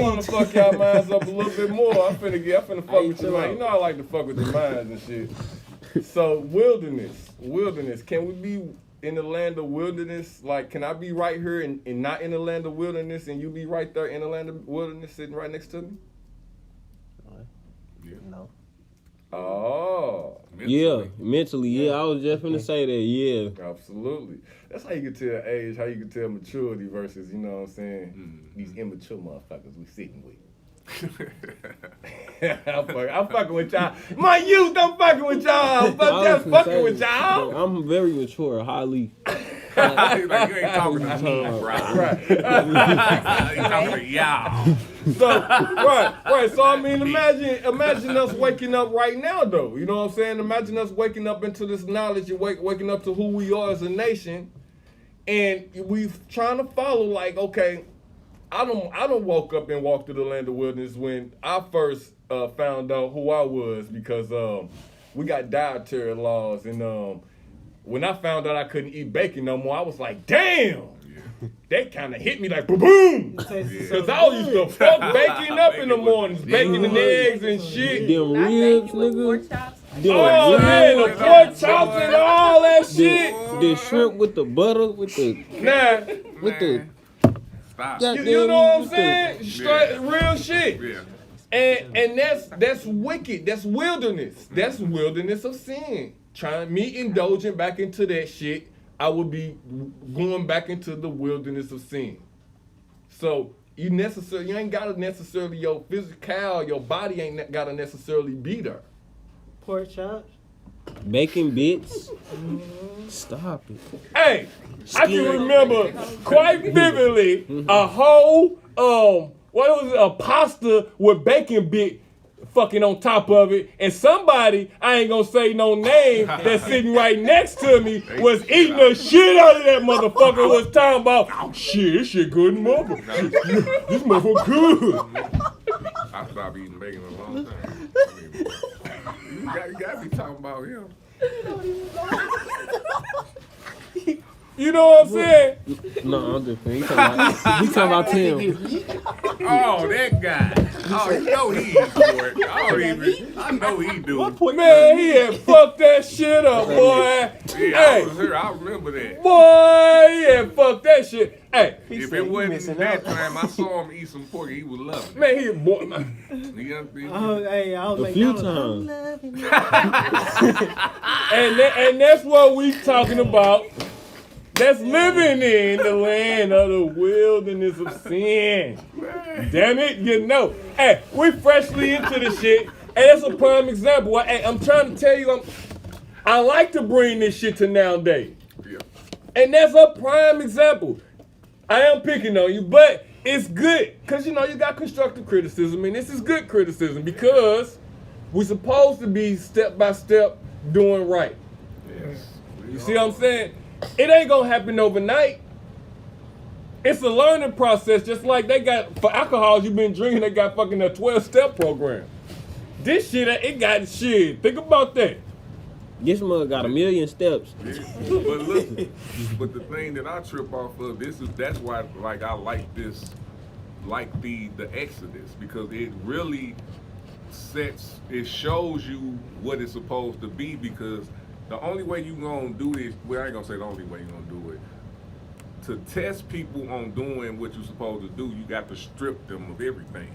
want to fuck y'all minds up a little bit more. I'm finna fuck with your mind. You know I like to fuck with your minds and shit. So wilderness. Can we be in the land of wilderness? Like, can I be right here and not in the land of wilderness, and you be right there in the land of wilderness, sitting right next to me? No. Oh. Yeah, mentally, yeah. I was just finna say that, yeah. Absolutely. That's how you can tell age, how you can tell maturity versus, you know what I'm saying, these immature motherfuckers we sitting with. I'm fucking with y'all. My youth, I'm fucking with y'all. I'm just fucking with y'all. I'm very mature, highly. He's like, you ain't talking to me, bro. Right. You talking to y'all. So right. So I mean, imagine us waking up right now, though. You know what I'm saying? Imagine us waking up into this knowledge and waking up to who we are as a nation, and we trying to follow. Like, okay, I don't woke up and walked through the land of wilderness when I first found out who I was, because we got dietary laws, and when I found out I couldn't eat bacon no more, I was like, damn. That kind of hit me like boom, because I used to fuck bacon up in the mornings, bacon and eggs and shit. Them Not ribs, bacon with pork nigga. chops. Oh man, the pork chops and all that shit. The shrimp with the butter, with the Stop. You know what I'm saying? Straight real shit. Yeah. And that's wicked. That's wilderness. That's wilderness of sin. Me indulging back into that shit, I would be going back into the wilderness of sin. So you ain't gotta necessarily, your physical, your body ain't gotta necessarily be there. Pork chops. bacon bits. Stop it. Hey, I can remember quite vividly a whole what was it, a pasta with bacon bit fucking on top of it, and somebody, I ain't gonna say no name, that's sitting right next to me was eating the shit out of that motherfucker, was talking about, shit, this shit good mother. This motherfucker good. I stopped eating bacon a long time. You gotta be talking about him. You know what I'm saying? No, I'm just playing. We talking about Tim. Oh, that guy. Oh, you know he eats for it. I know he do. Man, he had fucked that shit up, boy. Yeah, Hey, I was here. I remember that. boy, he had fucked that shit. Hey, If it wasn't that time, I saw him eat some pork. He would love it. man, he boy. Oh, hey, I was A few times. And that's what we talking about. That's living in the land of the wilderness of sin. Damn it, you know. Hey, we freshly into the shit, and that's a prime example. Hey, I'm trying to tell you, I like to bring this shit to nowadays. Yeah. And that's a prime example. I am picking on you, but it's good. Because, you know, you got constructive criticism, and this is good criticism because we're supposed to be step by step doing right. Yes. You see what I'm saying? It ain't gonna happen overnight. It's a learning process, just like they got, for alcohols you've been drinking, they got fucking a 12-step program. This shit, it got shit. Think about that. This mug got 1,000,000 steps. Yeah. But look, but the thing that I trip off of, that's why like I like this, like the Exodus, because it really shows you what it's supposed to be, because the only way you gonna do this, well, I ain't gonna say the only way you gonna do it. To test people on doing what you're supposed to do, you got to strip them of everything.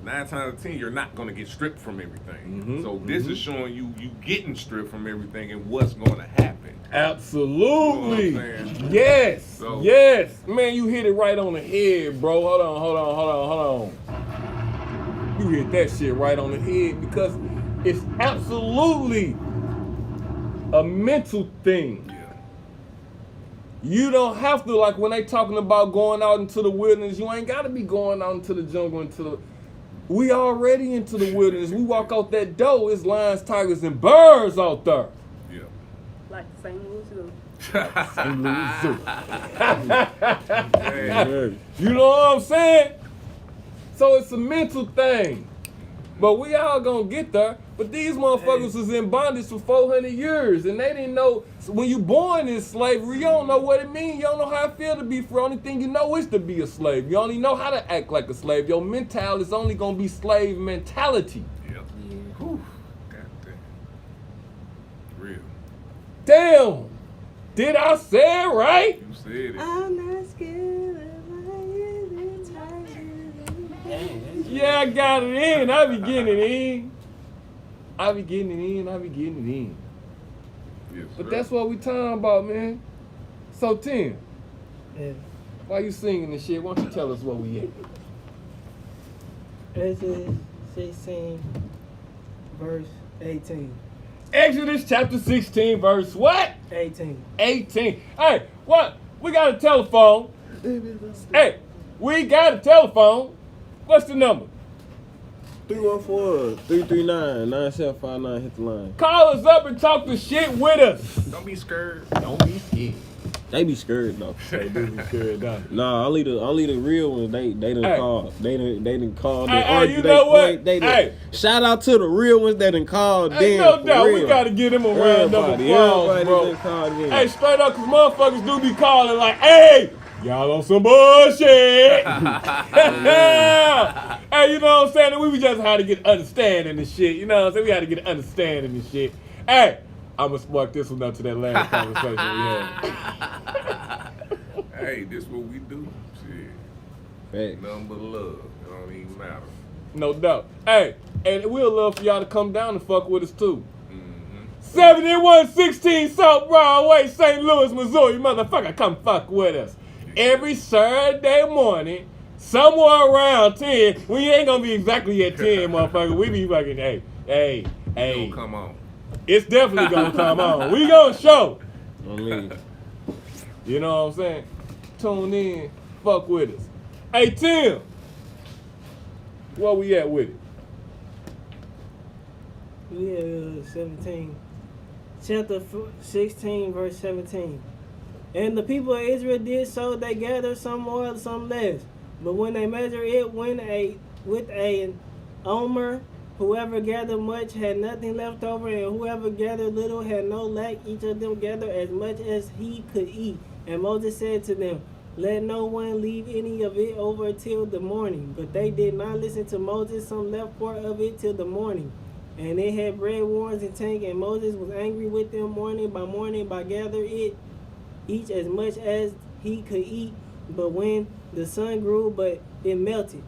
9 times out of 10, you're not gonna get stripped from everything. So this is showing you getting stripped from everything and what's gonna happen. Absolutely. You know what I'm saying? Yes. So- Yes. Man, you hit it right on the head, bro. Hold on. You hit that shit right on the head, because it's absolutely a mental thing. Yeah. You don't have to, like when they talking about going out into the wilderness, you ain't gotta be going out into the jungle, we already into the wilderness. We walk out that door, it's lions, tigers, and birds out there. Yeah. Like the St. Louis Zoo. You know what I'm saying? So it's a mental thing. But we all gonna get there. But these motherfuckers was in bondage for 400 years, and they didn't know. So when you born in slavery, you don't know what it means. You don't know how it feel to be free. Only thing you know is to be a slave. You only know how to act like a slave. Your mentality is only gonna be slave mentality. Yeah. Whew. God damn. Real. Damn. Did I say it right? You said it. I'm not scared of Yeah, I got it in. I be getting it in. Yes, But sir. that's what we talking about, man. So, Tim, Yeah. why you singing this shit? Why don't you tell us where we at? Exodus 16, verse 18. Exodus chapter 16, verse what? 18. 18. Hey, what? We got a telephone. Hey, we got a telephone. What's the number? 314-339-9759. Hit the line. Call us up and talk the shit with us. Don't be scared. Don't be scared. They be scared though. They do be scared, don't they? Nah, only the real ones. They done Hey. called. They done called. Hey, They argue. you They know what? fight. They done, Hey. shout out to the real ones that done called. Hey, Damn, no doubt, for we real. gotta get him a round of Everybody applause, bro. done called in. Hey, straight up, cause motherfuckers do be calling like, hey, y'all on some bullshit. Hey, you know what I'm saying? And we just had to get understanding and shit. You know what I'm saying? We had to get understanding and shit. Hey, I'ma spark this one up to that last conversation we had. Hey, this what we do. Shit. Facts. Nothing but love. It don't even matter. No doubt. Hey, and we'd love for y'all to come down and fuck with us too. 7116 South Broadway, St. Louis, Missouri. Motherfucker, come fuck with us. Every Saturday morning, somewhere around 10. We ain't gonna be exactly at 10, motherfucker. We be fucking, hey. Don't come on. It's definitely gonna come on. We gonna show. I mean, You know what I'm saying? Tune in, fuck with us. Hey, Tim. Where we at with it? Yeah, 17. Chapter 16, verse 17. And the people of Israel did so, they gathered some more, some less. But when they measured it with an omer, whoever gathered much had nothing left over, and whoever gathered little had no lack. Each of them gathered as much as he could eat. And Moses said to them, let no one leave any of it over till the morning. But they did not listen to Moses. Some left part of it till the morning. And they had bread warrants and tank, and Moses was angry with them morning by gather it, each as much as he could eat. But when the sun grew, but it melted.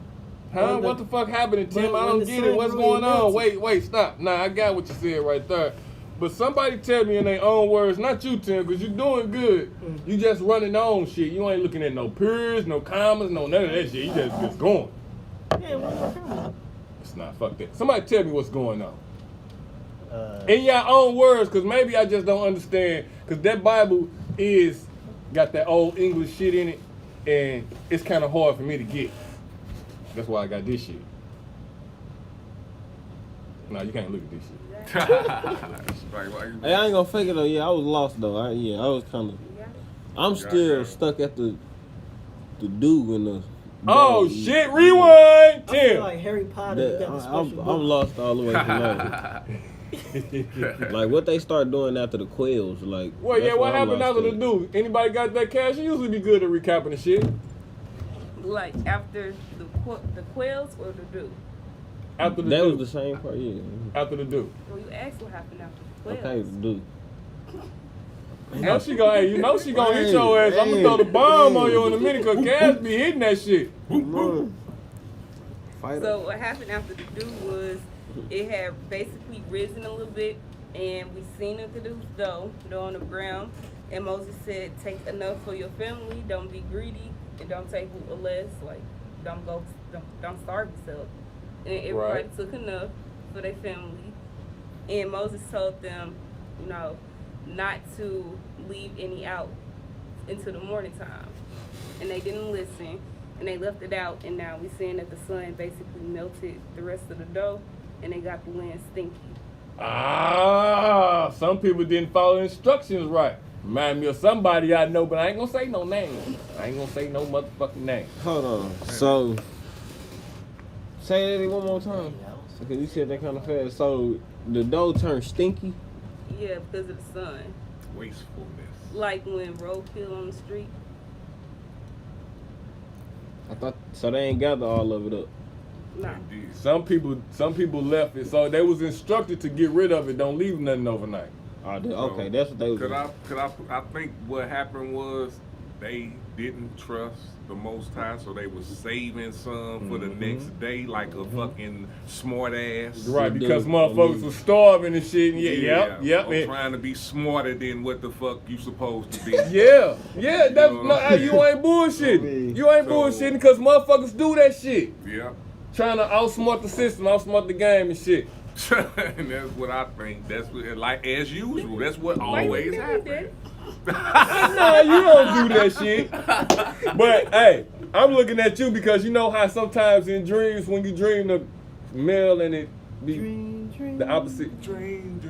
Huh? What the fuck happened, Tim? I don't get it. What's going on? Wait, stop. Nah, I got what you said right there. But somebody tell me in their own words, not you, Tim, because you're doing good. You just running your own shit. You ain't looking at no periods, no commas, no none of that shit. You just going. Yeah, what It's not, fuck that. Somebody tell me what's going on. In your own words, because maybe I just don't understand. Because that Bible got that old English shit in it, and it's kind of hard for me to get. That's why I got this shit. No, you can't look at this shit. hey, I ain't gonna fake it though. Yeah, I was lost though. I was kind of. I'm still stuck at the do in the. Oh shit! Rewind, I feel Tim. like Harry Potter. You got the special book. I'm lost all the way from like what they start doing after the quails, like. Well, yeah, that's what I'm happened lost after the at. do? Anybody got that cash? You usually be good at recapping the shit. Like after the quails or the dew? After the That do. was the same part, yeah. After the do. Well, you asked what happened after the quails. Okay, the do. Now she gonna, hey, you know she gonna hit your ass. I'm gonna throw the bomb on you in a minute, cause Cass be hitting that shit. So what happened after the dew was it had basically risen a little bit, and we seen it to do dough on the ground. And Moses said, "Take enough for your family. Don't be greedy, and don't take less. Like don't starve yourself." And everybody took enough for their family. And Moses told them, not to leave any out until the morning time. And they didn't listen, and they left it out. And now we're seeing that the sun basically melted the rest of the dough, and they got the land stinky. Ah, some people didn't follow instructions right. Remind me of somebody I know, but I ain't gonna say no name. I ain't gonna say no motherfucking name. Hold on. So, say that one more time. Because you said that kind of fast. So, the dough turned stinky? Yeah, because of the sun. Wastefulness. Like when roadkill on the street. I thought, so they ain't gather all of it up. Nah. Some people left it, so they was instructed to get rid of it. Don't leave nothing overnight. Okay, that's what they was. I think what happened was they didn't trust the Most High, so they was saving some for the next day, like a fucking smart ass. Right, because motherfuckers was starving and shit. Yep. I'm trying to be smarter than what the fuck you supposed to be. Yeah, that's you ain't bullshitting. You ain't bullshitting because motherfuckers do that shit. Yeah. Trying to outsmart the system, outsmart the game and shit. And that's what I think. That's what, like as usual. That's what always happens. Nah, you don't do that shit. But hey, I'm looking at you because you know how sometimes in dreams when you dream the male and it be the opposite. Dream.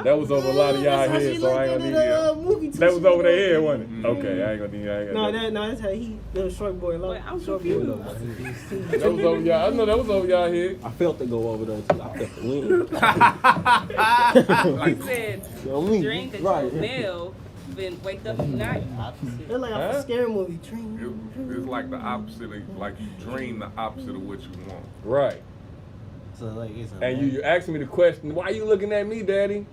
That was over a lot of y'all heads, so I ain't gonna need it. That was over their head, wasn't it? Okay, I ain't gonna need it. No, that's how the short boy. Wait, I'm short confused. boy. That was over y'all. I know that was over y'all head. I felt it go over there too. I felt the wind. You said You know what I mean? dream that Right. your male been wake up at night. It's like a scary movie. It's like the opposite of, like you dream the opposite of what you want. Right. So like it's a And you asked me the question, why you looking at me, Daddy?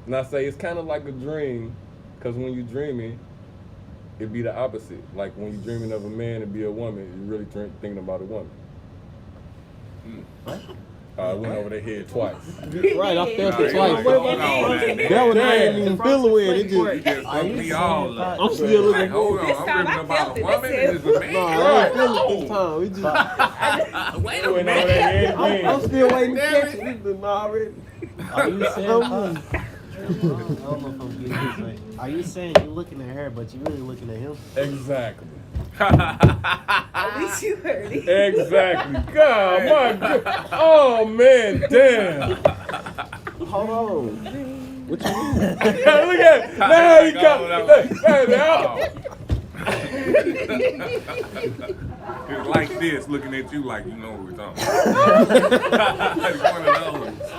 And I say it's kind of like a dream, because when you're dreaming, it'd be the opposite. Like when you're dreaming of a man and be a woman, you're really thinking about a woman. I went over their head twice. Right, I felt it Nah, twice. hold on, man. That one I ain't even feeling with. It You just, just fucked me all up. I'm still Like, looking. hold on, This I'm time I dreaming about a felt it. woman This and it's a man. No, I ain't feeling it this time. We just, Wait a Went over minute. their head I'm again. still waiting to Damn catch it. It's been already. Are you saying? I don't know if I'm getting this right. Are you saying you're looking at her, but you're really looking at him? Exactly. At least you heard it. Exactly. God, my God. Oh, man, damn. Hold on. What you mean? Look at it. Now he got It's like this, looking at you like you know what we're talking about. It's one of those.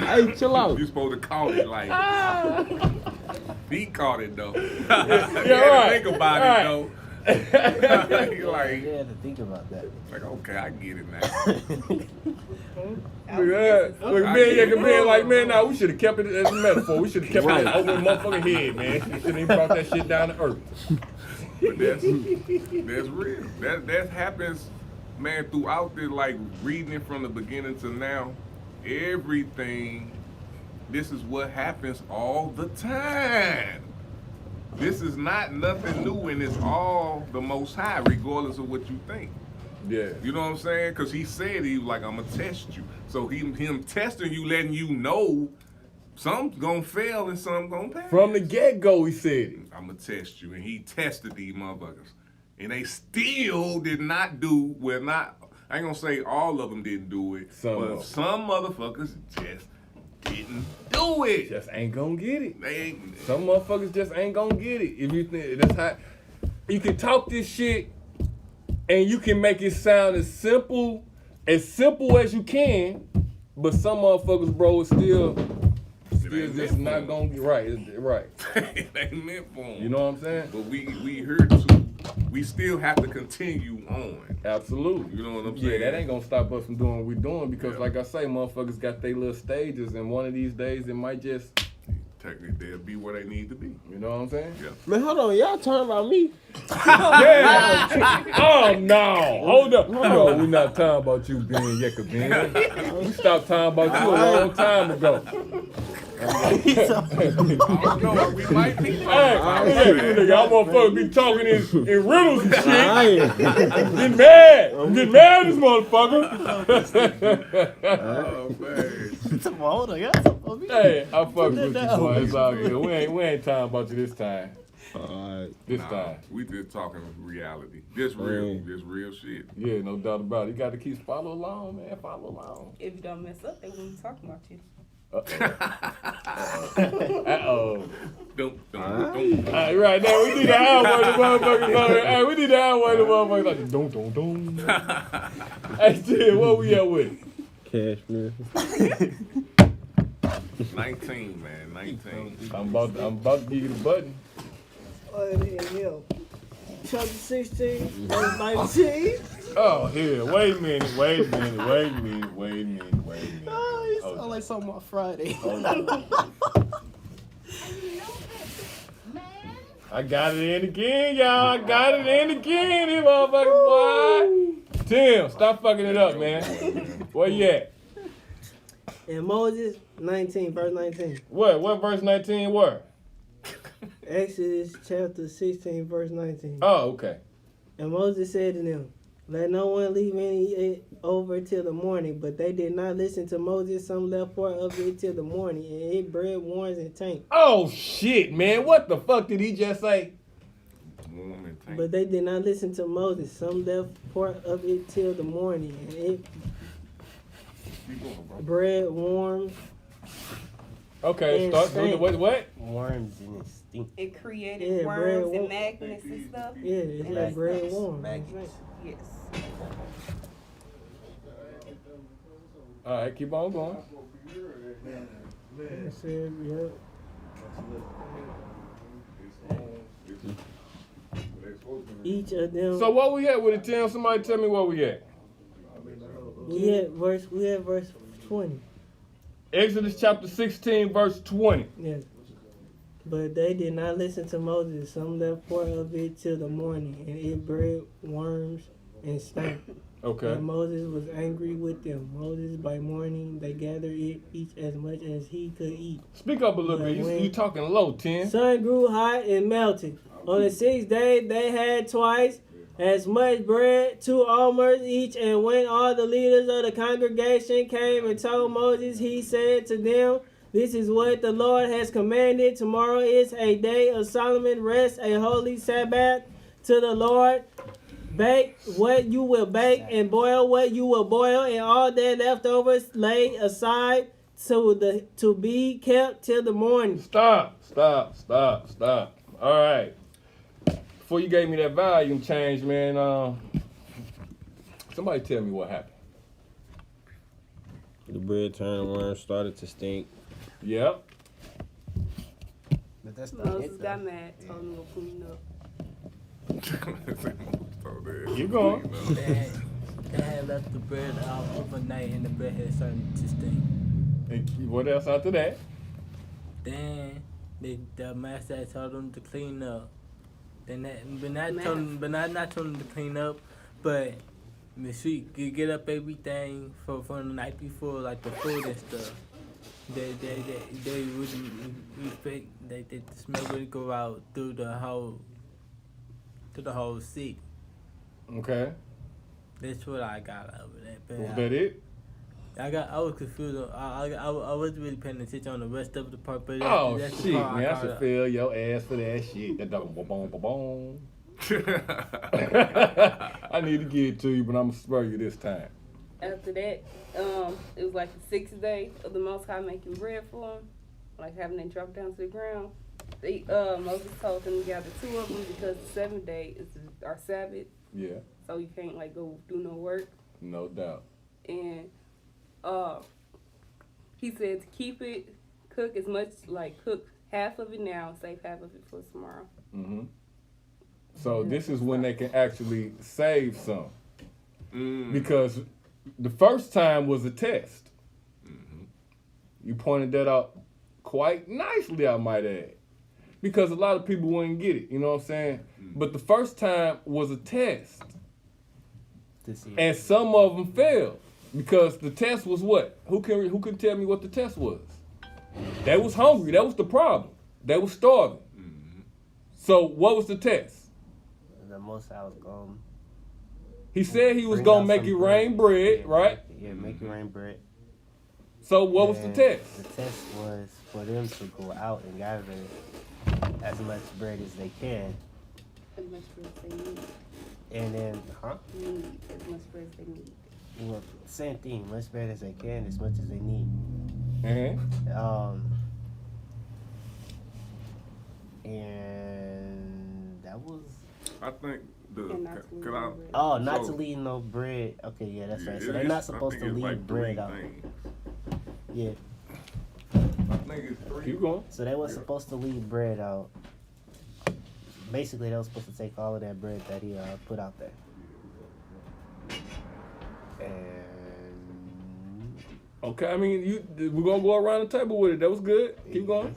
Hey, chill out. You supposed to call it like. He caught it though. You right. Think about Right. it though. You're like, You had to think about that. like, okay, I get it now. Look at that. Look at being like, man, nah, we should have kept it as a metaphor. We should have kept it over the motherfucking head, man. We should have even brought that shit down to earth. But that's real. That happens, man, throughout this, like reading it from the beginning to now. Everything, this is what happens all the time. This is not nothing new, and it's all the Most High, regardless of what you think. Yeah. You know what I'm saying? Because he said he was like, I'm going to test you. So him testing you, letting you know some's going to fail and some going to pass. From the get-go, he said it. I'm going to test you. And he tested these motherfuckers. And they still did not do, well, not, I ain't going to say all of them didn't do it, but some motherfuckers just didn't do it. Just ain't gonna get it. They ain't. Some motherfuckers just ain't gonna get it. If you think that's how you can talk this shit and you can make it sound as simple as you can, but some motherfuckers, bro, is still just not gonna get right. Right. It ain't meant for them. You know what I'm saying? But we here to, we still have to continue on. Absolutely. You know what I'm saying? Yeah, that ain't gonna stop us from doing what we're doing because, like I say, motherfuckers got their little stages, and one of these days it might just. Technically, they'll be where they need to be. You know what I'm saying? Yeah. Man, hold on. Y'all talking about me? Yeah. Oh no! Hold up! No, we're not talking about you being Yekabin. We stopped talking about you a long time ago. I don't know. We might be. Hey, y'all motherfuckers be talking in riddles and shit. I ain't. Get mad! Get mad, this motherfucker. Oh man. Hold on, y'all talking about me? Hey, I fuck with you, boy. It's all good. We ain't talking about you this time. Alright. This Nah, time. we just talking reality. This real shit. Yeah, no doubt about it. You got to keep follow along, man. Follow along. If you don't mess up, they wouldn't talk about you. Uh-oh. Don't. All right, now we need to outweigh the motherfuckers. Hey, we need to outweigh the motherfuckers like don't. Hey, shit, what we at with? Cashmere. 19, man. 19. I'm about to give you the button. Hell. Chapter 16, verse 19. Oh, here. Wait a minute. Oh, you sound like something on Friday. I got it in again, y'all. I got it in again, you motherfuckers, boy. Tim, stop fucking it up, man. Where you at? And Moses 19, verse 19. What verse 19 were? Exodus chapter 16, verse 19. Oh, okay. And Moses said to them, Let no one leave any over till the morning. But they did not listen to Moses. Some left part of it till the morning, and it bred worms and taint. Oh shit, man! What the fuck did he just say? Warm and tank. But they did not listen to Moses. Some left part of it till the morning, and it Keep going, bro. bred worms. Okay, And start doing stank. what? Worms in his stink. It created Yeah, bread worms and won't- magnets and stuff. Yeah, it's like bred worms. Magnets. Yes. All right, keep on going. I said, yeah. Each of them. So what we at with it, Tim? Somebody tell me where we at. we had verse 20. Exodus chapter 16, verse 20. Yes. But they did not listen to Moses. Some left part of it till the morning, and it bred worms and stank. Okay. And Moses was angry with them. Moses by morning they gathered it each as much as he could eat. Speak up a little bit. You talking low, Tim. Sun grew hot and melted. On the 6th day they had twice as much bread, 2 omers each. And when all the leaders of the congregation came and told Moses, he said to them, "This is what the Lord has commanded. Tomorrow is a day of solemn rest, a holy Sabbath to the Lord. Bake what you will bake and boil what you will boil, and all that leftovers lay aside to be kept till the morning." Stop. All right. Before you gave me that volume change, man, somebody tell me what happened. The bread turned worms, started to stink. Yep. But that's not Moses it, got though. mad, told him to clean up. Keep going. They had left the bread out overnight and the bread had started to stink. And what else after that? Then the master told them to clean up. Then not told them to clean up, but Miss Sweet could get up everything from the night before, like the food and stuff. They wouldn't respect. The smell would go out through the whole seat. Okay. That's what I got out of that. But Was that it? I was confused. I wasn't really paying attention on the rest of the part, but Oh that's the shit, part man! I got should out. feel your ass for that shit. That boom, boom, boom, boom. I need to give it to you, but I'm gonna spare you this time. After that, it was like the 6th day of the Most High making bread for them, like having them drop down to the ground. They Moses told them to gather 2 of them because the 7th day is our Sabbath, Yeah, so you can't like go do no work. no doubt. And he said to keep it, cook as much, like cook half of it now, save half of it for tomorrow. Mm-hmm. So this is when they can actually save some. Because the first time was a test. You pointed that out quite nicely, I might add. Because a lot of people wouldn't get it, you know what I'm saying? But the first time was a test. And some of them failed. Because the test was what? Who can tell me what the test was? They was hungry. That was the problem. They was starving. So what was the test? The most I was going. He said he was Bring gonna out make some it rain bread, right? Yeah, make it rain bread. So what was the And test? The test was for them to go out and gather as much bread as they can, As much bread as they need. and then, Need as much bread as they need. Well, same thing, much bread as they can, as much as they need. Mm-hmm. And that was. I think And not to could I? leave bread. Oh, not So- to leave no bread. Okay, yeah, that's right. So it they're is- not I supposed think to it's leave like bread 3 out. things. Yeah. I think it's 3. Keep going. So they were supposed to leave bread out. Basically, they were supposed to take all of that bread that he put out there. And Okay, I mean, we're gonna go around the table with it. That was good. Keep going.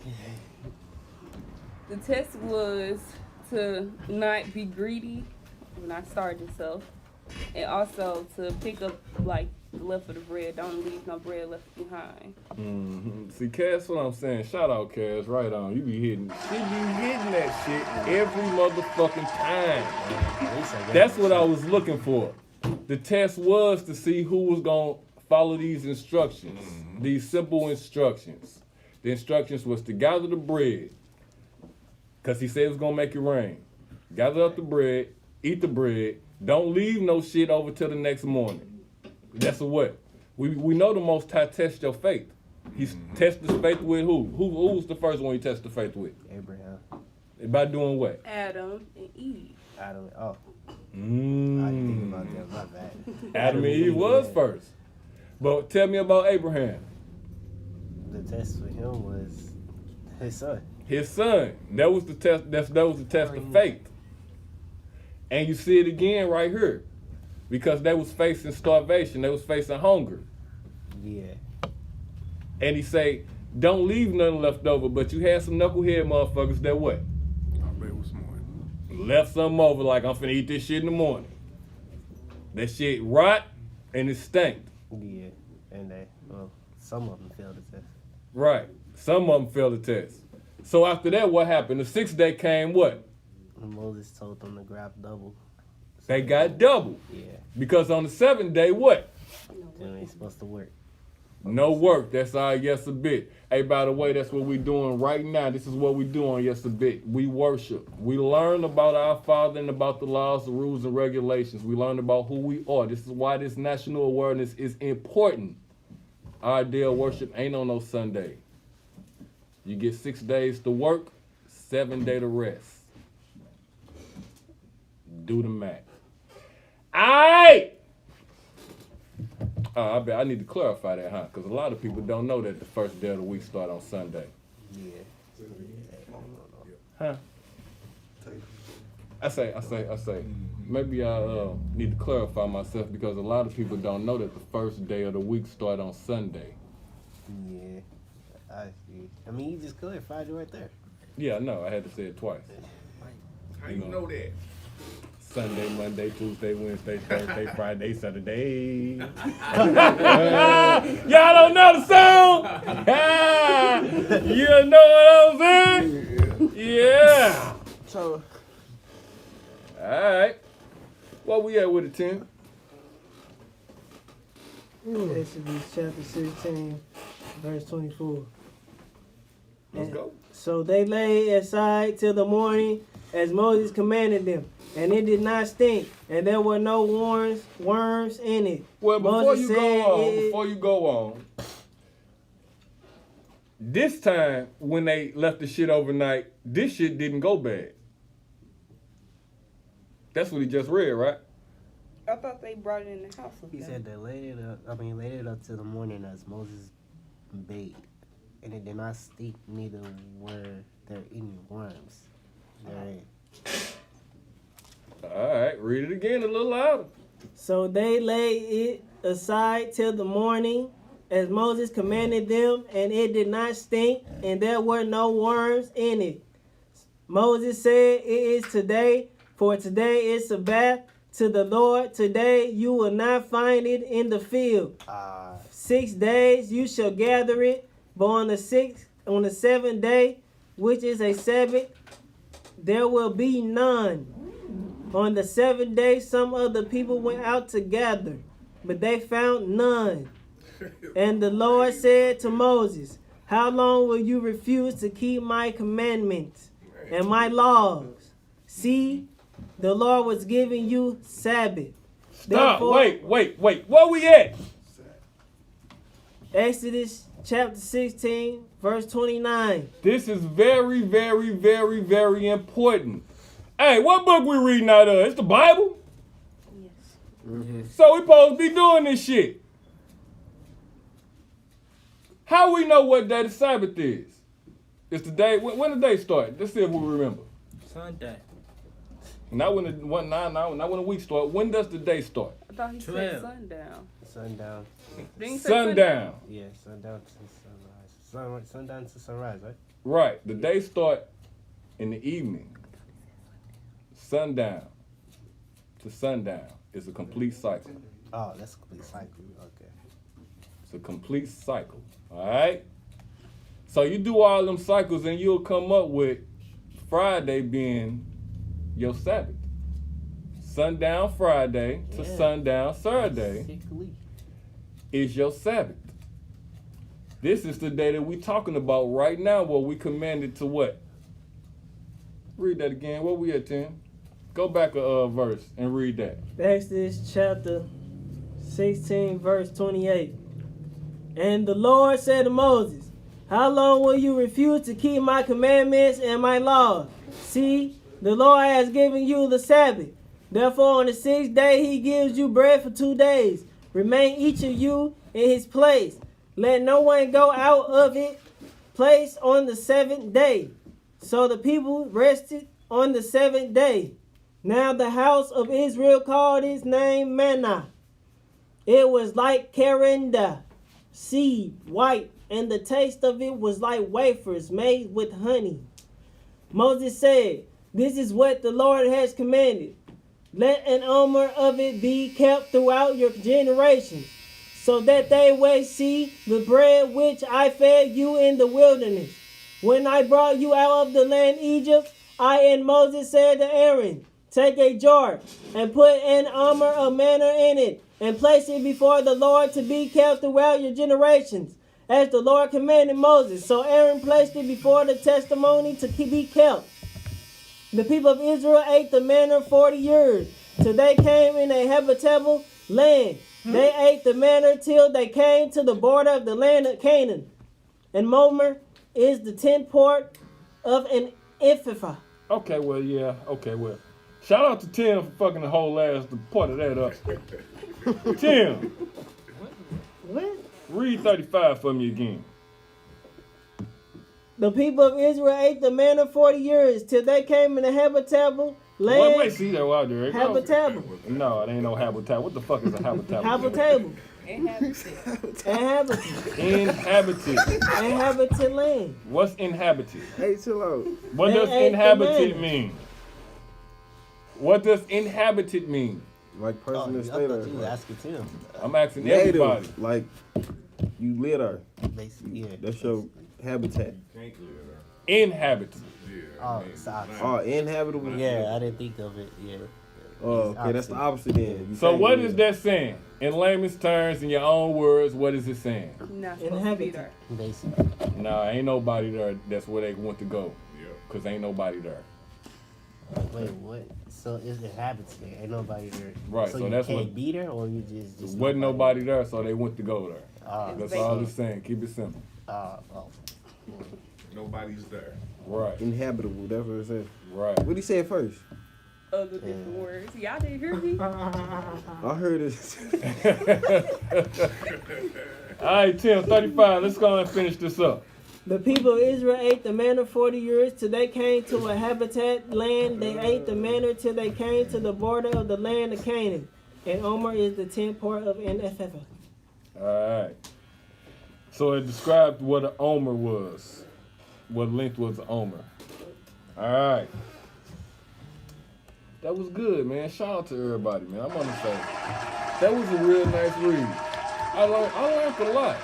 The test was to not be greedy, not starve yourself, and also to pick up like the left of the bread. Don't leave no bread left behind. Mm-hmm. See, Cass, what I'm saying. Shout out, Cass. Right on. You be hitting. She be hitting that shit every motherfucking time. That's what I was looking for. The test was to see who was going to follow these instructions, these simple instructions. The instructions was to gather the bread, because he said it was going to make it rain. Gather up the bread, eat the bread, don't leave no shit over till the next morning. That's a what? We know the Most High tests your faith. He tested his faith with who? Who was the first one he tested the faith with? Abraham. By doing what? Adam and Eve. Adam. Oh. I didn't think about that. My bad. Adam and Eve was first. But tell me about Abraham. The test for him was his son. His son. That was the test. That was the test of faith. And you see it again right here, because they was facing starvation. They was facing hunger. Yeah. And he say, don't leave nothing left over. But you had some knucklehead motherfuckers that what? I bet it was smart. Left something over like I'm finna eat this shit in the morning. That shit rot and it stank. Yeah. And some of them failed the test. Right. Some of them failed the test. So after that, what happened? The 6th day came what? And Moses told them to grab double. They got double. Yeah. Because on the 7th day, what? Then they supposed to work. No work. That's our Yah Sabbath. Hey, by the way, that's what we're doing right now. This is what we do on Yah Sabbath. We worship. We learn about our Father and about the laws, the rules, and regulations. We learn about who we are. This is why this national awareness is important. Our day of worship ain't on no Sunday. You get 6 days to work, 7 days to rest. Do the math. Aight! I bet I need to clarify that, huh? Because a lot of people don't know that the first day of the week start on Sunday. Yeah. Huh? I say. Maybe I need to clarify myself, because a lot of people don't know that the first day of the week start on Sunday. Yeah. I see. I mean, you just clarified it right there. Yeah, I know. I had to say it twice. How you know that? Sunday, Monday, Tuesday, Wednesday, Thursday, Friday, Saturday. Y'all don't know the song? You know what I'm saying? Yeah. So, All right. What we at with the 10? Exodus chapter 16, verse 24. Let's go. So they lay aside till the morning as Moses commanded them, and it did not stink, and there were no worms in it. Well, before Moses you said go on, this time when they left the shit overnight, this shit didn't go bad. That's what he just read, right? I thought they brought it in the house with He them. said they laid it up. I mean, laid it up till the morning as Moses bade, and it did not stink, neither were there any worms therein. All right, read it again a little louder. So they laid it aside till the morning, as Moses commanded them, and it did not stink, and there were no worms in it. Moses said, "It is today, for today is Sabbath to the Lord. Today you will not find it in the field. 6 days you shall gather it, but on the 7th day, which is a Sabbath, there will be none. On the 7th day, some of the people went out to gather, but they found none. And the Lord said to Moses, how long will you refuse to keep my commandments and my laws? See, the Lord was giving you Sabbath. Stop, Therefore, wait. Where we at? Exodus chapter 16, verse 29. This is very, very, very, very important. Hey, what book we reading out of? It's the Bible? Yes. So we supposed to be doing this shit. How we know what day the Sabbath is? It's the day, when the day start? Let's see if we remember. Sunday. Not when the week start. When does the day start? I thought he 12. said sundown. Sundown. Didn't he say Sundown. Yeah, sundown to sunrise. Sundown to sunrise, right? Right. The day start in the evening. Sundown to sundown is a complete cycle. Oh, that's a complete cycle. Okay. It's a complete cycle. All right? So you do all them cycles and you'll come up with Friday being your Sabbath. sundown Friday to Yeah. sundown Saturday Sickly. is your Sabbath. This is the day that we're talking about right now, where we commanded to what? Read that again. Where we at, Tim? Go back a verse and read that. Exodus chapter 16, verse 28. And the Lord said to Moses, how long will you refuse to keep my commandments and my laws? See, the Lord has given you the Sabbath. Therefore, on the 6th day, he gives you bread for 2 days. Remain each of you in his place. Let no one go out of it place on the 7th day. So the people rested on the 7th day. Now the house of Israel called its name manna. It was like carenda, seed, white, and the taste of it was like wafers made with honey. Moses said, this is what the Lord has commanded. Let an omer of it be kept throughout your generations, so that they may see the bread which I fed you in the wilderness. When I brought you out of the land Egypt, I and Moses said to Aaron, take a jar and put an omer of manna in it, and place it before the Lord to be kept throughout your generations, as the Lord commanded Moses. So Aaron placed it before the testimony to be kept. The people of Israel ate the manna 40 years, till they came in a habitable land. They ate the manna till they came to the border of the land of Canaan. And Momer is the 10th part of an ephah. Okay, well, yeah. Okay, well. Shout out to Tim for fucking the whole ass part of that up. Tim, What? read 35 for me again. The people of Israel ate the manna 40 years, till they came in a habitable land. Wait, see that out there. Habitable. No, it ain't no habitat. What the fuck is a habitat? Habitable. Inhabited. Inhabited. Inhabited. Inhabited land. What's inhabited? Hey, chill out. What They does ate the inhabited manna. mean? What does inhabited mean? Like Oh, person I that thought stay you were there. asking Tim. I'm asking everybody. Native, like you live there. Basically, yeah. That's your habitat. Can't live there. Inhabited. Yeah. Oh, sorry. Oh, inhabitable. Yeah, I didn't think of it. Yeah. Oh, okay, that's the opposite then. You So can't what live is there. that saying? In layman's terms, in your own words, what is it saying? Not supposed to be Inhabited. there. Basically. Nah, ain't nobody there. That's where they want to go. Yeah. Cause ain't nobody there. Wait, what? So it's inhabited. Ain't nobody there. Right, So, so you that's can't what- be there, or you just There wasn't nobody there, so they went to go there. Ah, That's It's all vacant. it's saying. Keep it simple. oh. Nobody's there. Right, Inhabitable, that's what it says. right. What did he say at first? Other different words. Y'all didn't hear me? I heard it. All right, Tim, 35. Let's go and finish this up. The people of Israel ate the manna 40 years till they came to a habitat land. They ate the manna till they came to the border of the land of Canaan. And Omer is the 10th part of an ephah. All right. So it described what an omer was. What length was an omer. All right. That was good, man. Shout out to everybody, man. I'm gonna say that was a real nice read. I learned a lot.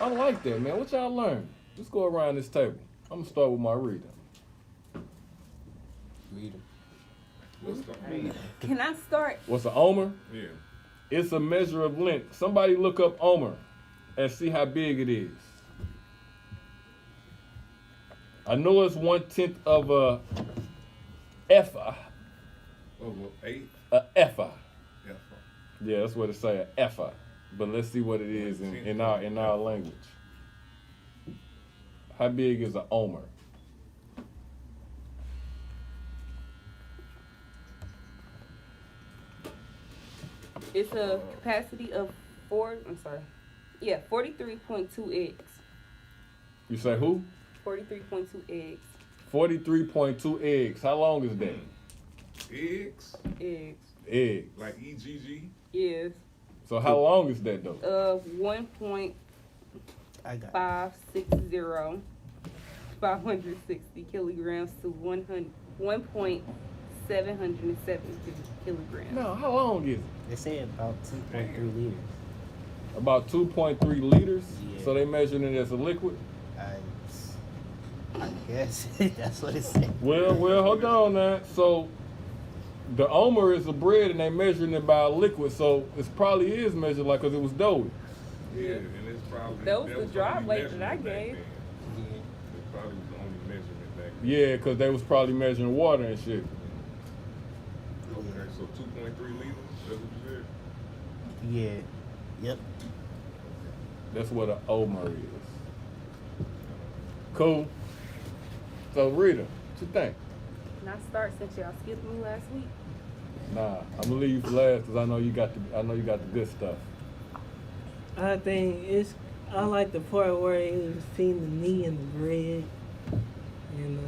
I like that, man. What y'all learned? Let's go around this table. I'm gonna start with my reading. What's the omer? Can I start? What's an omer? Yeah. It's a measure of length. Somebody look up omer and see how big it is. I know it's 1/10 of a ephah. Oh, well, 8. A ephah. Yeah. Yeah, that's what it say, a ephah. But let's see what it is in our language. How big is an omer? It's a capacity of 43.2 eggs. You say who? 43.2 eggs. 43.2 eggs. How long is that? Eggs? Eggs. Eggs. Like EGG? Yes. So how long is that though? 1.560 560 kilograms to 1.770 kilograms. No, how long is it? They say about 2.3 liters. About 2.3 liters? Yeah. So they measuring it as a liquid? I guess that's what it said. Well, hold on now. So The omer is a bread, and they measuring it by a liquid, so it probably is measured like because it was doughy. Yeah, and it's probably That was the dry only weight that I measurement back gave. then. It probably was the only measurement back then. Yeah, because they was probably measuring water and shit. Okay, so 2.3 liters. That's what you said. Yeah. Yep. That's what an omer is. Cool. So Rita, what you think? Can I start since y'all skipped me last week? Nah, I'm gonna leave you for last because I know you got the good stuff. I think I like the part where he was feeding the knee and the bread. And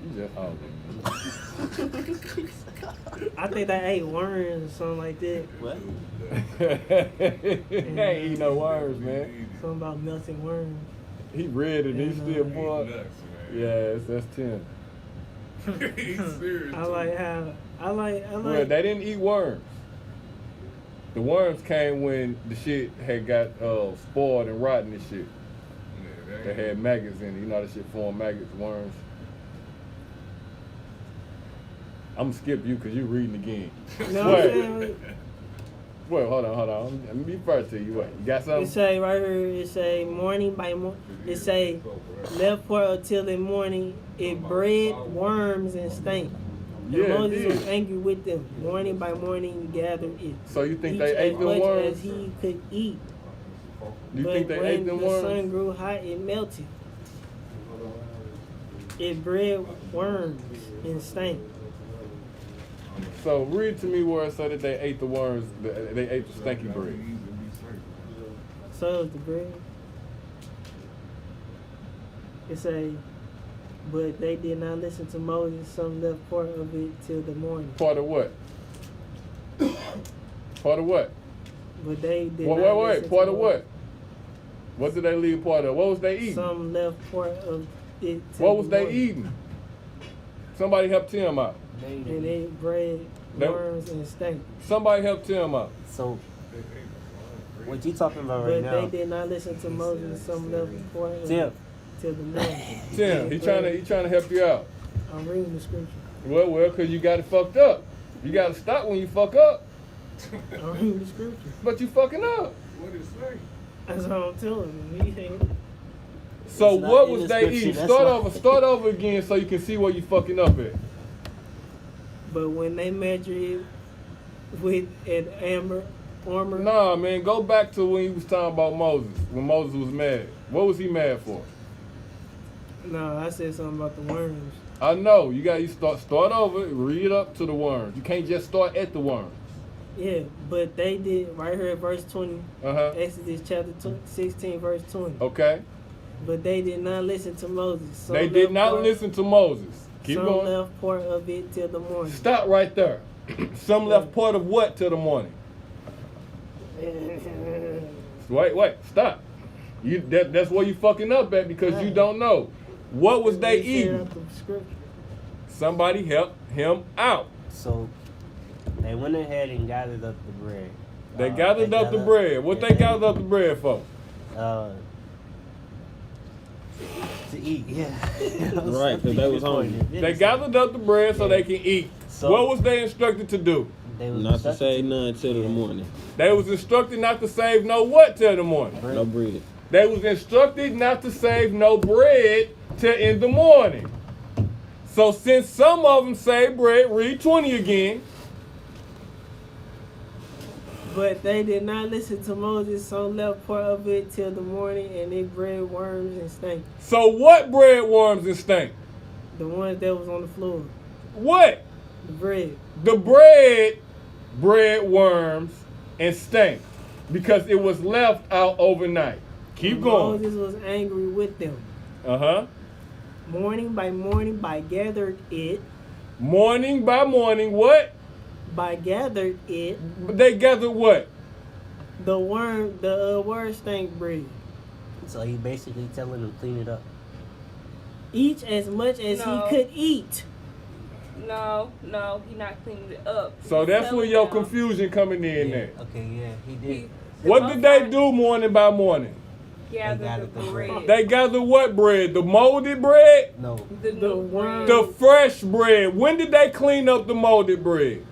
You just I think they ate worms or something like that. What? He ain't eating no worms, man. Something about melting worms. He read it, he still boy. Nuts, man. Yeah, that's 10. He's serious. I like how Well, they didn't eat worms. The worms came when the shit had got spoiled and rotten and shit. Yeah, They had maggots in it. You know that shit form maggots, worms. I'm gonna skip you because you reading again. You know what I'm saying? Wait, hold on. Let me be first to you. What? You got something? It say right here, it say morning by morning. It say left part until the morning it bred worms and stank. And Yeah, it Moses was did. angry with them. Morning by morning he gathered it. So you think Each they ate as them much worms? as he could eat. You But think they when ate them the sun worms? grew hot, it melted. It bred worms and stank. So read to me where it said that they ate the worms, they ate the stinky bread. So is the bread. It say, but they did not listen to Moses. Some left part of it till the morning. Part of what? Part of what? But they did Wait, not listen to part of Moses. what? What did they leave part of? What was they eating? Some left part of it till What was the they morning. eating? Somebody help Tim out. And they bred They- worms and stank. Somebody help Tim out. So what you talking about But right they now? did not listen to Moses. Some left part of Tim. it till the morning. Tim, he trying to help you out. I'm reading the scripture. Well, cause you got it fucked up. You gotta stop when you fuck up. I'm reading the scripture. But you fucking up. What is it? That's all I'm telling him. He ain't. So It's not what in was the they scripture, eating? that's why. Start over again so you can see where you fucking up at. But when they measure it with an armor, Nah, man, go back to when he was talking about Moses. When Moses was mad. What was he mad for? no, I said something about the worms. I know. You start over, read up to the worms. You can't just start at the worms. Yeah, but they did right here at verse 20, Uh-huh. Exodus chapter 16, verse 20. Okay. But they did not listen to Moses. Some They did left not part- listen to Moses. Keep some going. left part of it till the morning. Stop right there. Some left part of what till the morning? Wait, stop. That's where you fucking up at because you don't know. What was they said eating? out the scripture. Somebody help him out. So they went ahead and gathered up the bread. They gathered up the bread. What they gathered up the bread for? To eat, yeah. Right, 'cause they was hungry. They gathered up the bread so they can eat. So- What was they instructed to do? They was Not to instructed say none till the morning. They was instructed not to save no what till the morning? No bread. They was instructed not to save no bread till in the morning. So since some of them save bread, read 20 again. But they did not listen to Moses. Some left part of it till the morning, and they bred worms and stank. So what bread, worms, and stink? The ones that was on the floor. What? The bread. The bread, worms, and stank because it was left out overnight. Keep And going. Moses was angry with them. Uh-huh. Morning by gathered it. Morning by morning, what? By gathered it. They gathered what? The word stank bread. So he basically telling them clean it up. Each as much as No. he could eat. No, he not cleaning it up. So He's that's where telling your them confusion coming in there. Okay, yeah, he did. he- What the did they Most do morning by morning? High gathered gathered the the bread. bread. They gathered what bread? The molded bread? No, The new bread. The fresh bread. When did they clean up the molded bread?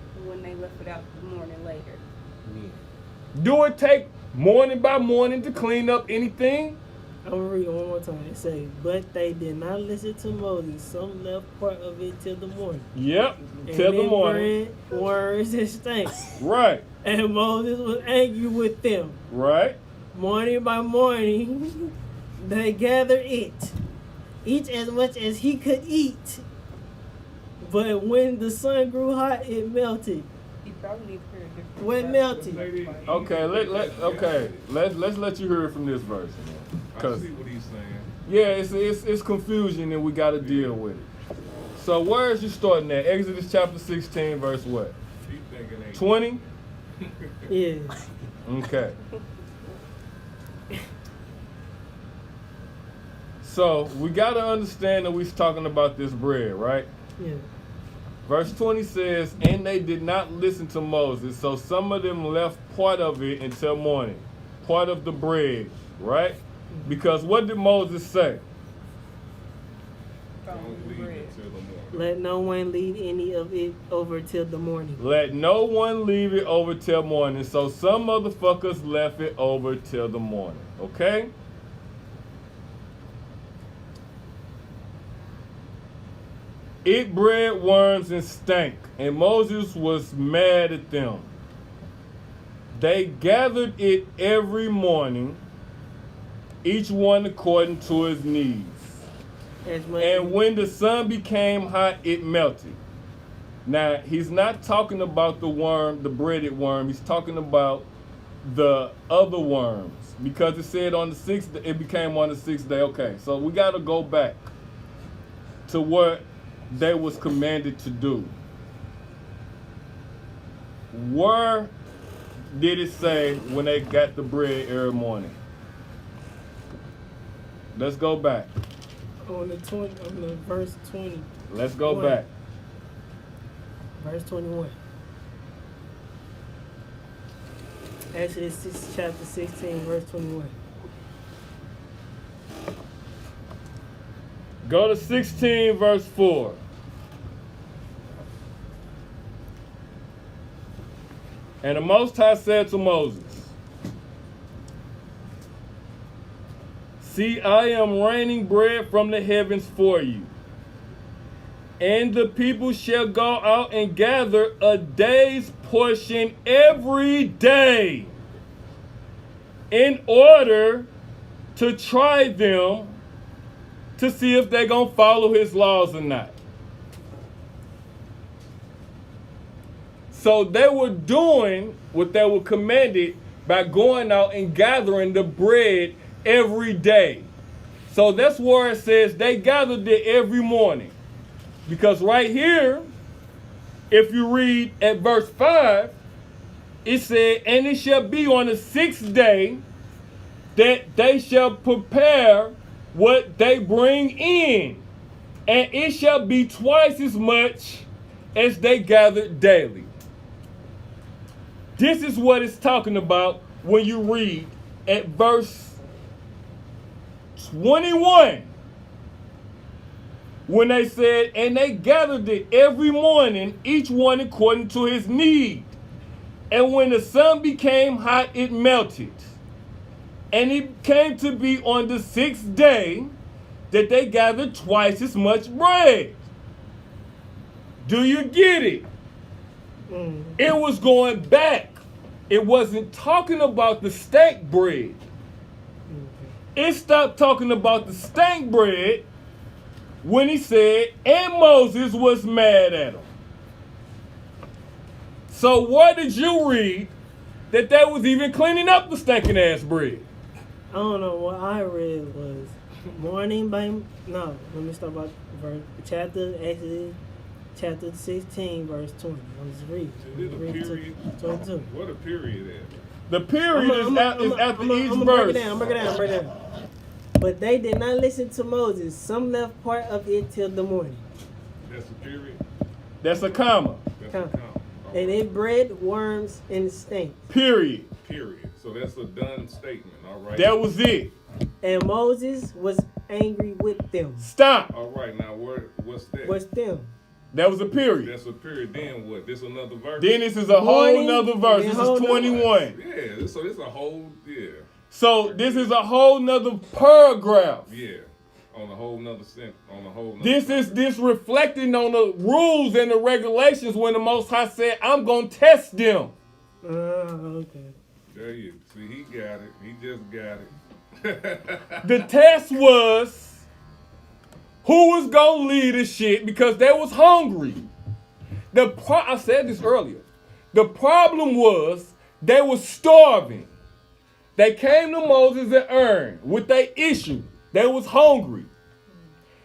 Do it take morning by morning to clean up anything? I'm gonna read it one more time. It says, but they did not listen to Moses. Some left part of it till the morning. Yep, And till the then morning. bread, worms, and stank. Right, And Moses was angry with them. right. Morning by morning, they gathered it, each as much as he could eat. But when the sun grew hot, it melted. You probably need to hear a different What melted? Okay, let's let you hear it from this verse. I Cause see what he's saying. yeah, it's confusion and we gotta deal with it. So where is you starting at? Exodus chapter 16, verse what? He thinking ain't 20? Yeah. Okay. So we gotta understand that we're talking about this bread, right? Yeah. Verse 20 says, and they did not listen to Moses, so some of them left part of it until morning, part of the bread, right? Because what did Moses say? Don't leave it till the morning. Let no one lead any of it over till the morning. Let no one leave it over till morning. So some motherfuckers left it over till the morning, okay? It bred worms and stank, and Moses was mad at them. They gathered it every morning, each one according to his needs. As much And when the sun became hot, it melted. Now, he's not talking about the worm, the breaded worm. He's talking about the other worms. Because it said on the 6th, it became on the 6th day. Okay, so we got to go back to what they was commanded to do. Where did it say when they got the bread every morning? Let's go back. on the verse 20. Let's go back. Verse 21. Exodus chapter 16, verse 21. Go to 16, verse 4. And the Most High said to Moses, see, I am raining bread from the heavens for you. And the people shall go out and gather a day's portion every day in order to try them to see if they're going to follow his laws or not. So they were doing what they were commanded by going out and gathering the bread every day. So that's where it says they gathered it every morning. Because right here, if you read at verse 5, it said, and it shall be on the 6th day that they shall prepare what they bring in, and it shall be twice as much as they gathered daily. This is what it's talking about when you read at verse 21. When they said, and they gathered it every morning, each one according to his need. And when the sun became hot, it melted. And it came to be on the 6th day that they gathered twice as much bread. Do you get it? It was going back. It wasn't talking about the stank bread. It stopped talking about the stank bread when he said, and Moses was mad at him. So where did you read that they was even cleaning up the stinking ass bread? I don't know. What I read was morning by no. Let me start about verse Exodus chapter 16, verse 20. I'm just reading. Is it a period? 22. What a period at? The period is after each I'm verse. break it down. But they did not listen to Moses. Some left part of it till the morning. That's a period? That's a comma. That's a comma. And it bred worms and stank. Period. Period. So that's a done statement, all right? That was it. And Moses was angry with them. Stop. All right, now what's that? What's them? That was a period. That's a period. Then what? This another verse? Then this is a whole 20, nother verse. then This whole is nother- 21. Yeah, so it's a whole, So this is a whole nother paragraph. yeah. On a whole nother sentence. On a whole nother This reflecting on the rules and the regulations when the Most High said, I'm going to test them. Okay. There you see, he got it. He just got it. The test was who was going to lead the shit because they was hungry. I said this earlier. The problem was they were starving. They came to Moses and Aaron with their issue. They was hungry.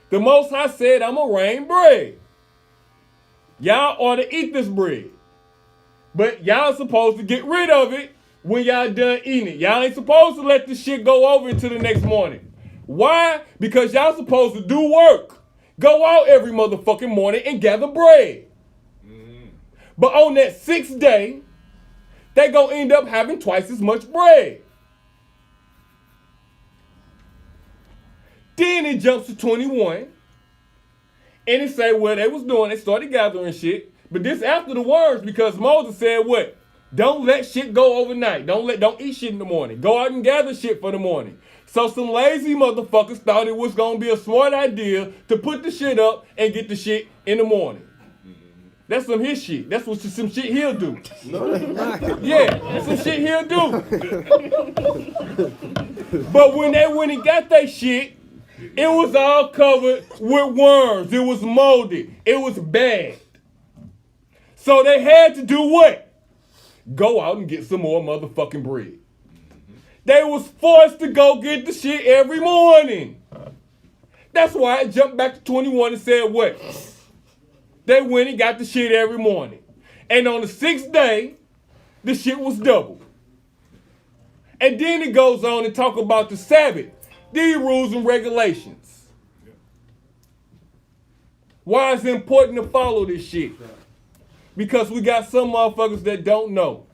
The Most High said, I'm going to rain bread. Y'all ought to eat this bread. But y'all supposed to get rid of it when y'all done eating it. Y'all ain't supposed to let this shit go over until the next morning. Why? Because y'all supposed to do work. Go out every motherfucking morning and gather bread. But on that 6th day, they gonna end up having twice as much bread. Then it jumps to 21. And it say what they was doing. They started gathering shit. But this after the worms because Moses said what? Don't let shit go overnight. Don't eat shit in the morning. Go out and gather shit for the morning. So some lazy motherfuckers thought it was gonna be a smart idea to put the shit up and get the shit in the morning. That's some his shit. That's what some shit he'll do. No, that's not. Yeah, that's some shit he'll do. But when they went and got that shit, it was all covered with worms. It was molded. It was bad. So they had to do what? Go out and get some more motherfucking bread. They was forced to go get the shit every morning. That's why I jumped back to 21 and said what? They went and got the shit every morning. And on the 6th day, the shit was double. And then it goes on and talk about the Sabbath. These rules and regulations. Why is it important to follow this shit? Because we got some motherfuckers that don't know.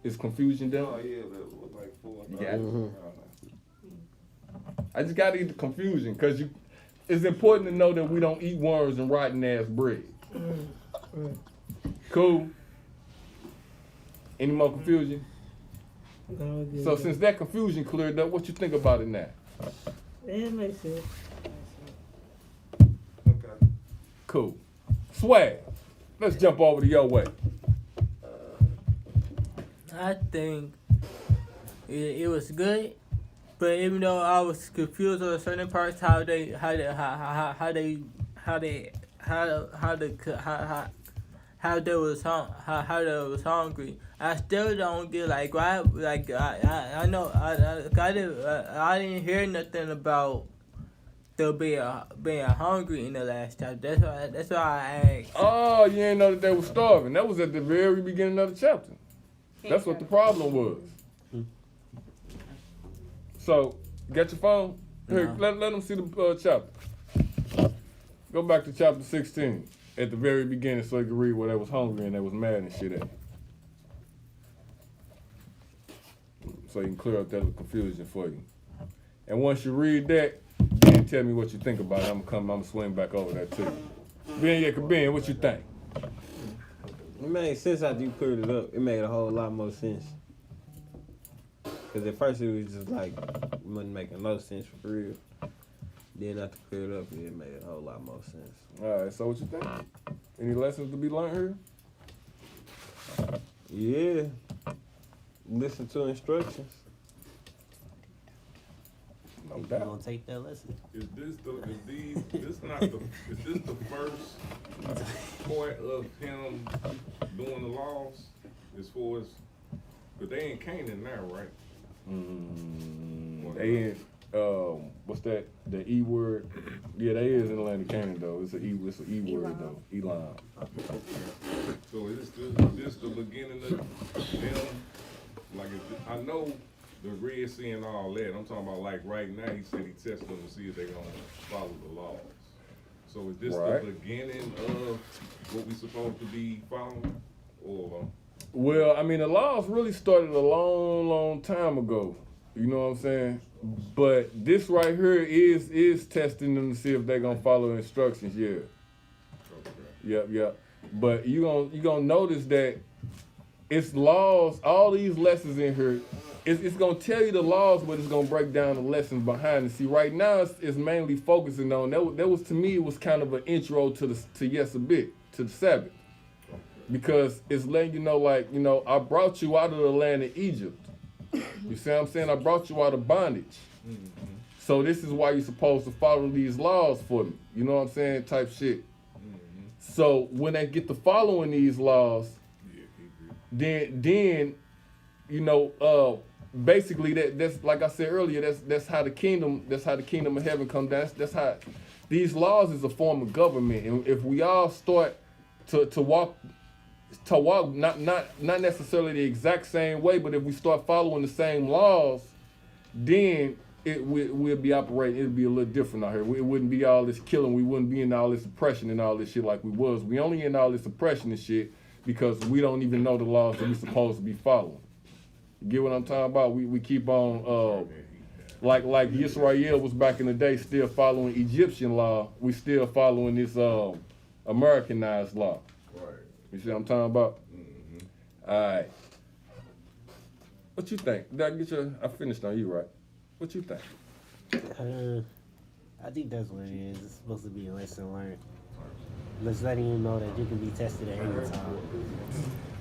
Is confusion done? Oh, yeah, that was like 4. You got it? I just got to eat the confusion because it's important to know that we don't eat worms and rotten ass bread. Cool? Any more confusion? So since that confusion cleared up, what you think about it now? It makes sense. Okay. Cool. Swag. Let's jump over to your way. I think it was good, but even though I was confused on certain parts, how they was hungry, I still don't get like why. Like I know I didn't hear nothing about them being hungry in the last chapter. That's why I asked. Oh, you didn't know that they were starving. That was at the very beginning of the chapter. That's what the problem was. So, got your phone? Here, let them see the chapter. Go back to chapter 16 at the very beginning so you can read where they was hungry and they was mad and shit at. So you can clear up that confusion for you. And once you read that, then tell me what you think about it. I'm gonna swing back over that too. Ben, what you think? It made sense after you cleared it up. It made a whole lot more sense. Because at first it was just like, it wasn't making no sense for real. Then after cleared up, it made a whole lot more sense. All right, so what you think? Any lessons to be learned here? Yeah. Listen to instructions. No I'm doubt. gonna take that lesson. Is this the first part of him doing the laws as far as, but they ain't Canaan now, right? They in, what's that? The E word? Yeah, they is in the land of Canaan though. It's an E word though. Elam. So is this the beginning of them? Like, I know the Red Sea and all that. I'm talking about like right now. He said he tested them to see if they're gonna follow the laws. So is this Right. the beginning of what we supposed to be following, or? Well, I mean, the laws really started a long, long time ago. You know what I'm saying? But this right here is testing them to see if they're gonna follow instructions. Yeah. Okay. Yep. But you gonna notice that it's laws. All these lessons in here, it's gonna tell you the laws, but it's gonna break down the lessons behind it. See, right now it's mainly focusing on that was to me it was kind of an intro to Yah Sabbath, to the Sabbath, because it's letting you know, like, you know, I brought you out of the land of Egypt. You see what I'm saying? I brought you out of bondage. Mm-hmm. So this is why you're supposed to follow these laws for me. You know what I'm saying? Type shit. Mm-hmm. So when they get to following these laws, then you know, basically that's like I said earlier, that's how the kingdom of heaven come down. That's how these laws is a form of government. And if we all start to walk not necessarily the exact same way, but if we start following the same laws, then we'll be operating. It'll be a little different out here. It wouldn't be all this killing. We wouldn't be in all this oppression and all this shit like we was. We only in all this oppression and shit because we don't even know the laws that we supposed to be following. You get what I'm talking about? We keep on like Yisrael was back in the day still following Egyptian law. We still following this Americanized law. Right. You see what I'm talking about? Mm-hmm. All right. What you think? Did I get your? I finished on you, right? What you think? I think that's what it is. It's supposed to be a lesson learned. Just letting you know that you can be tested at any time.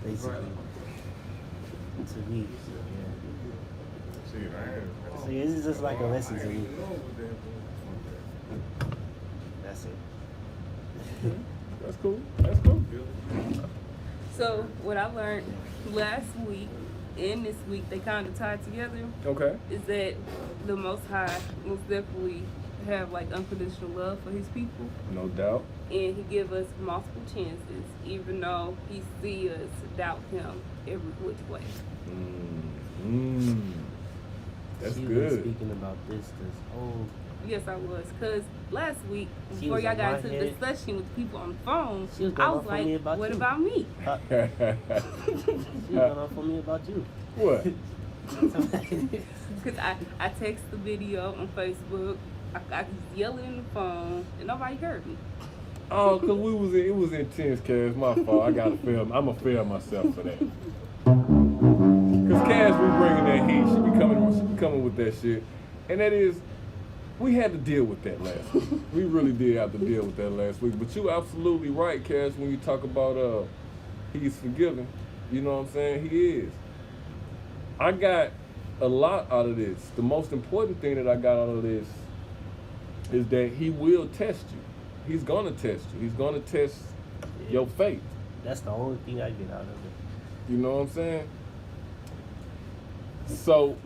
Basically. To me, yeah. See, I So this is just like a lesson to me. That's it. That's cool. That's cool. So what I learned last week and this week, they kind of tied together, Okay. is that the Most High most definitely have like unconditional love for his people, No doubt. and he give us multiple chances, even though he see us doubt him every which way. That's She was good. speaking about this whole. Yes, I was, cause last week She before was y'all on got my into the head. discussion with people on the phone, She was I going was off on me like, about "What you. about me?" She went on for me about you. What? Cause I text the video on Facebook, I was yelling in the phone, and nobody heard me. Oh, cause it was intense, Cass. My fault. I gotta fail. I'ma fail myself for that. Cause Cass be bringing that heat. She be coming with that shit, and that is, we had to deal with that last week. We really did have to deal with that last week. But you absolutely right, Cass, when you talk about he's forgiven. You know what I'm saying? He is. I got a lot out of this. The most important thing that I got out of this is that he will test you. He's gonna test you. He's gonna test your faith. That's the only thing I get out of it. You know what I'm saying? So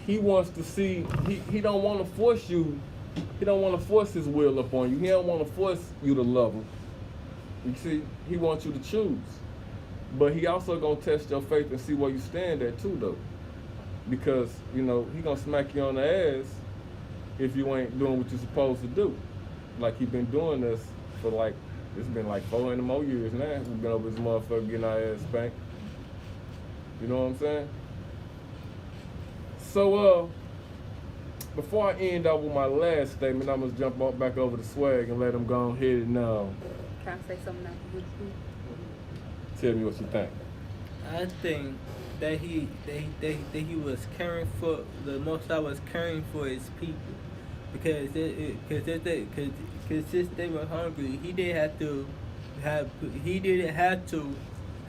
he wants to see, he don't want to force you, he don't want to force his will upon you. He don't want to force you to love him. You see, he wants you to choose. But he also gonna test your faith and see where you stand at too, though. Because, you know, he gonna smack you on the ass if you ain't doing what you're supposed to do. Like he been doing this for like, it's been like 400 more years now. We've been over this motherfucker getting our ass spanked. You know what I'm saying? So, before I end up with my last statement, I'm gonna jump back over to Swag and let him go ahead and Can I say something after this? tell me what you think. I think that he was caring for the Most High was caring for his people because since they were hungry, he didn't have to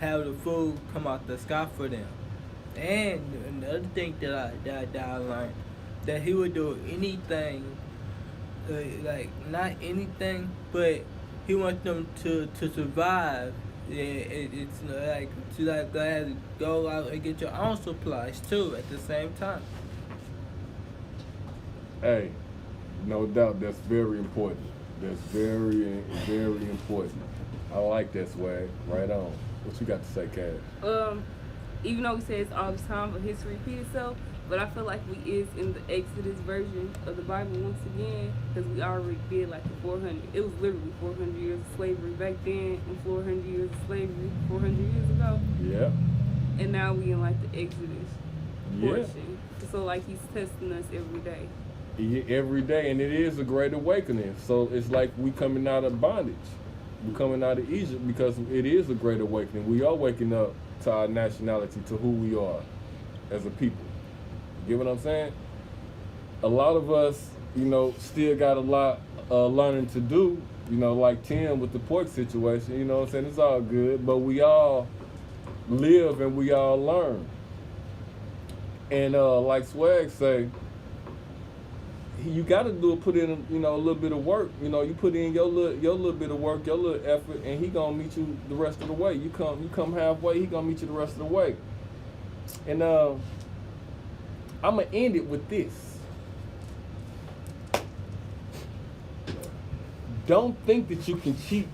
have the food come out the sky for them. And the other thing that I learned, that he would do anything, like not anything, but he wants them to survive. It's like to have to go out and get your own supplies too at the same time. Hey, no doubt that's very important. That's very, very important. I like that, Swag. Right on. What you got to say, Cash? Even though we say it's all the time, but history repeats itself, but I feel like we is in the Exodus version of the Bible once again, because we already did like the 400. It was literally 400 years of slavery back then, and 400 years of slavery 400 years ago. Yeah. And now we in like the Exodus. portion. So like he's testing us every day. Every day, and it is a great awakening. So it's like we coming out of bondage. We coming out of Egypt because it is a great awakening. We are waking up to our nationality, to who we are as a people. You get what I'm saying? A lot of us, still got a lot learning to do, like Tim with the pork situation, you know what I'm saying? It's all good, but we all live and we all learn. And like Swag say, you got to put in, a little bit of work. You put in your little bit of work, your little effort, and he gonna meet you the rest of the way. You come halfway, he gonna meet you the rest of the way. And I'm gonna end it with this. Don't think that you can cheat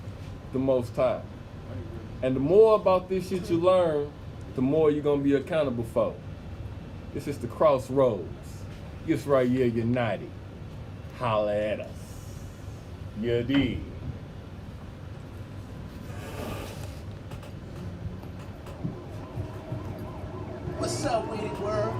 the Most High. And the more about this shit you learn, the more you're gonna be accountable for. This is the crossroads. Yisrael United. Holla at us. You dig? What's up with it, world?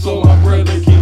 So my brother keep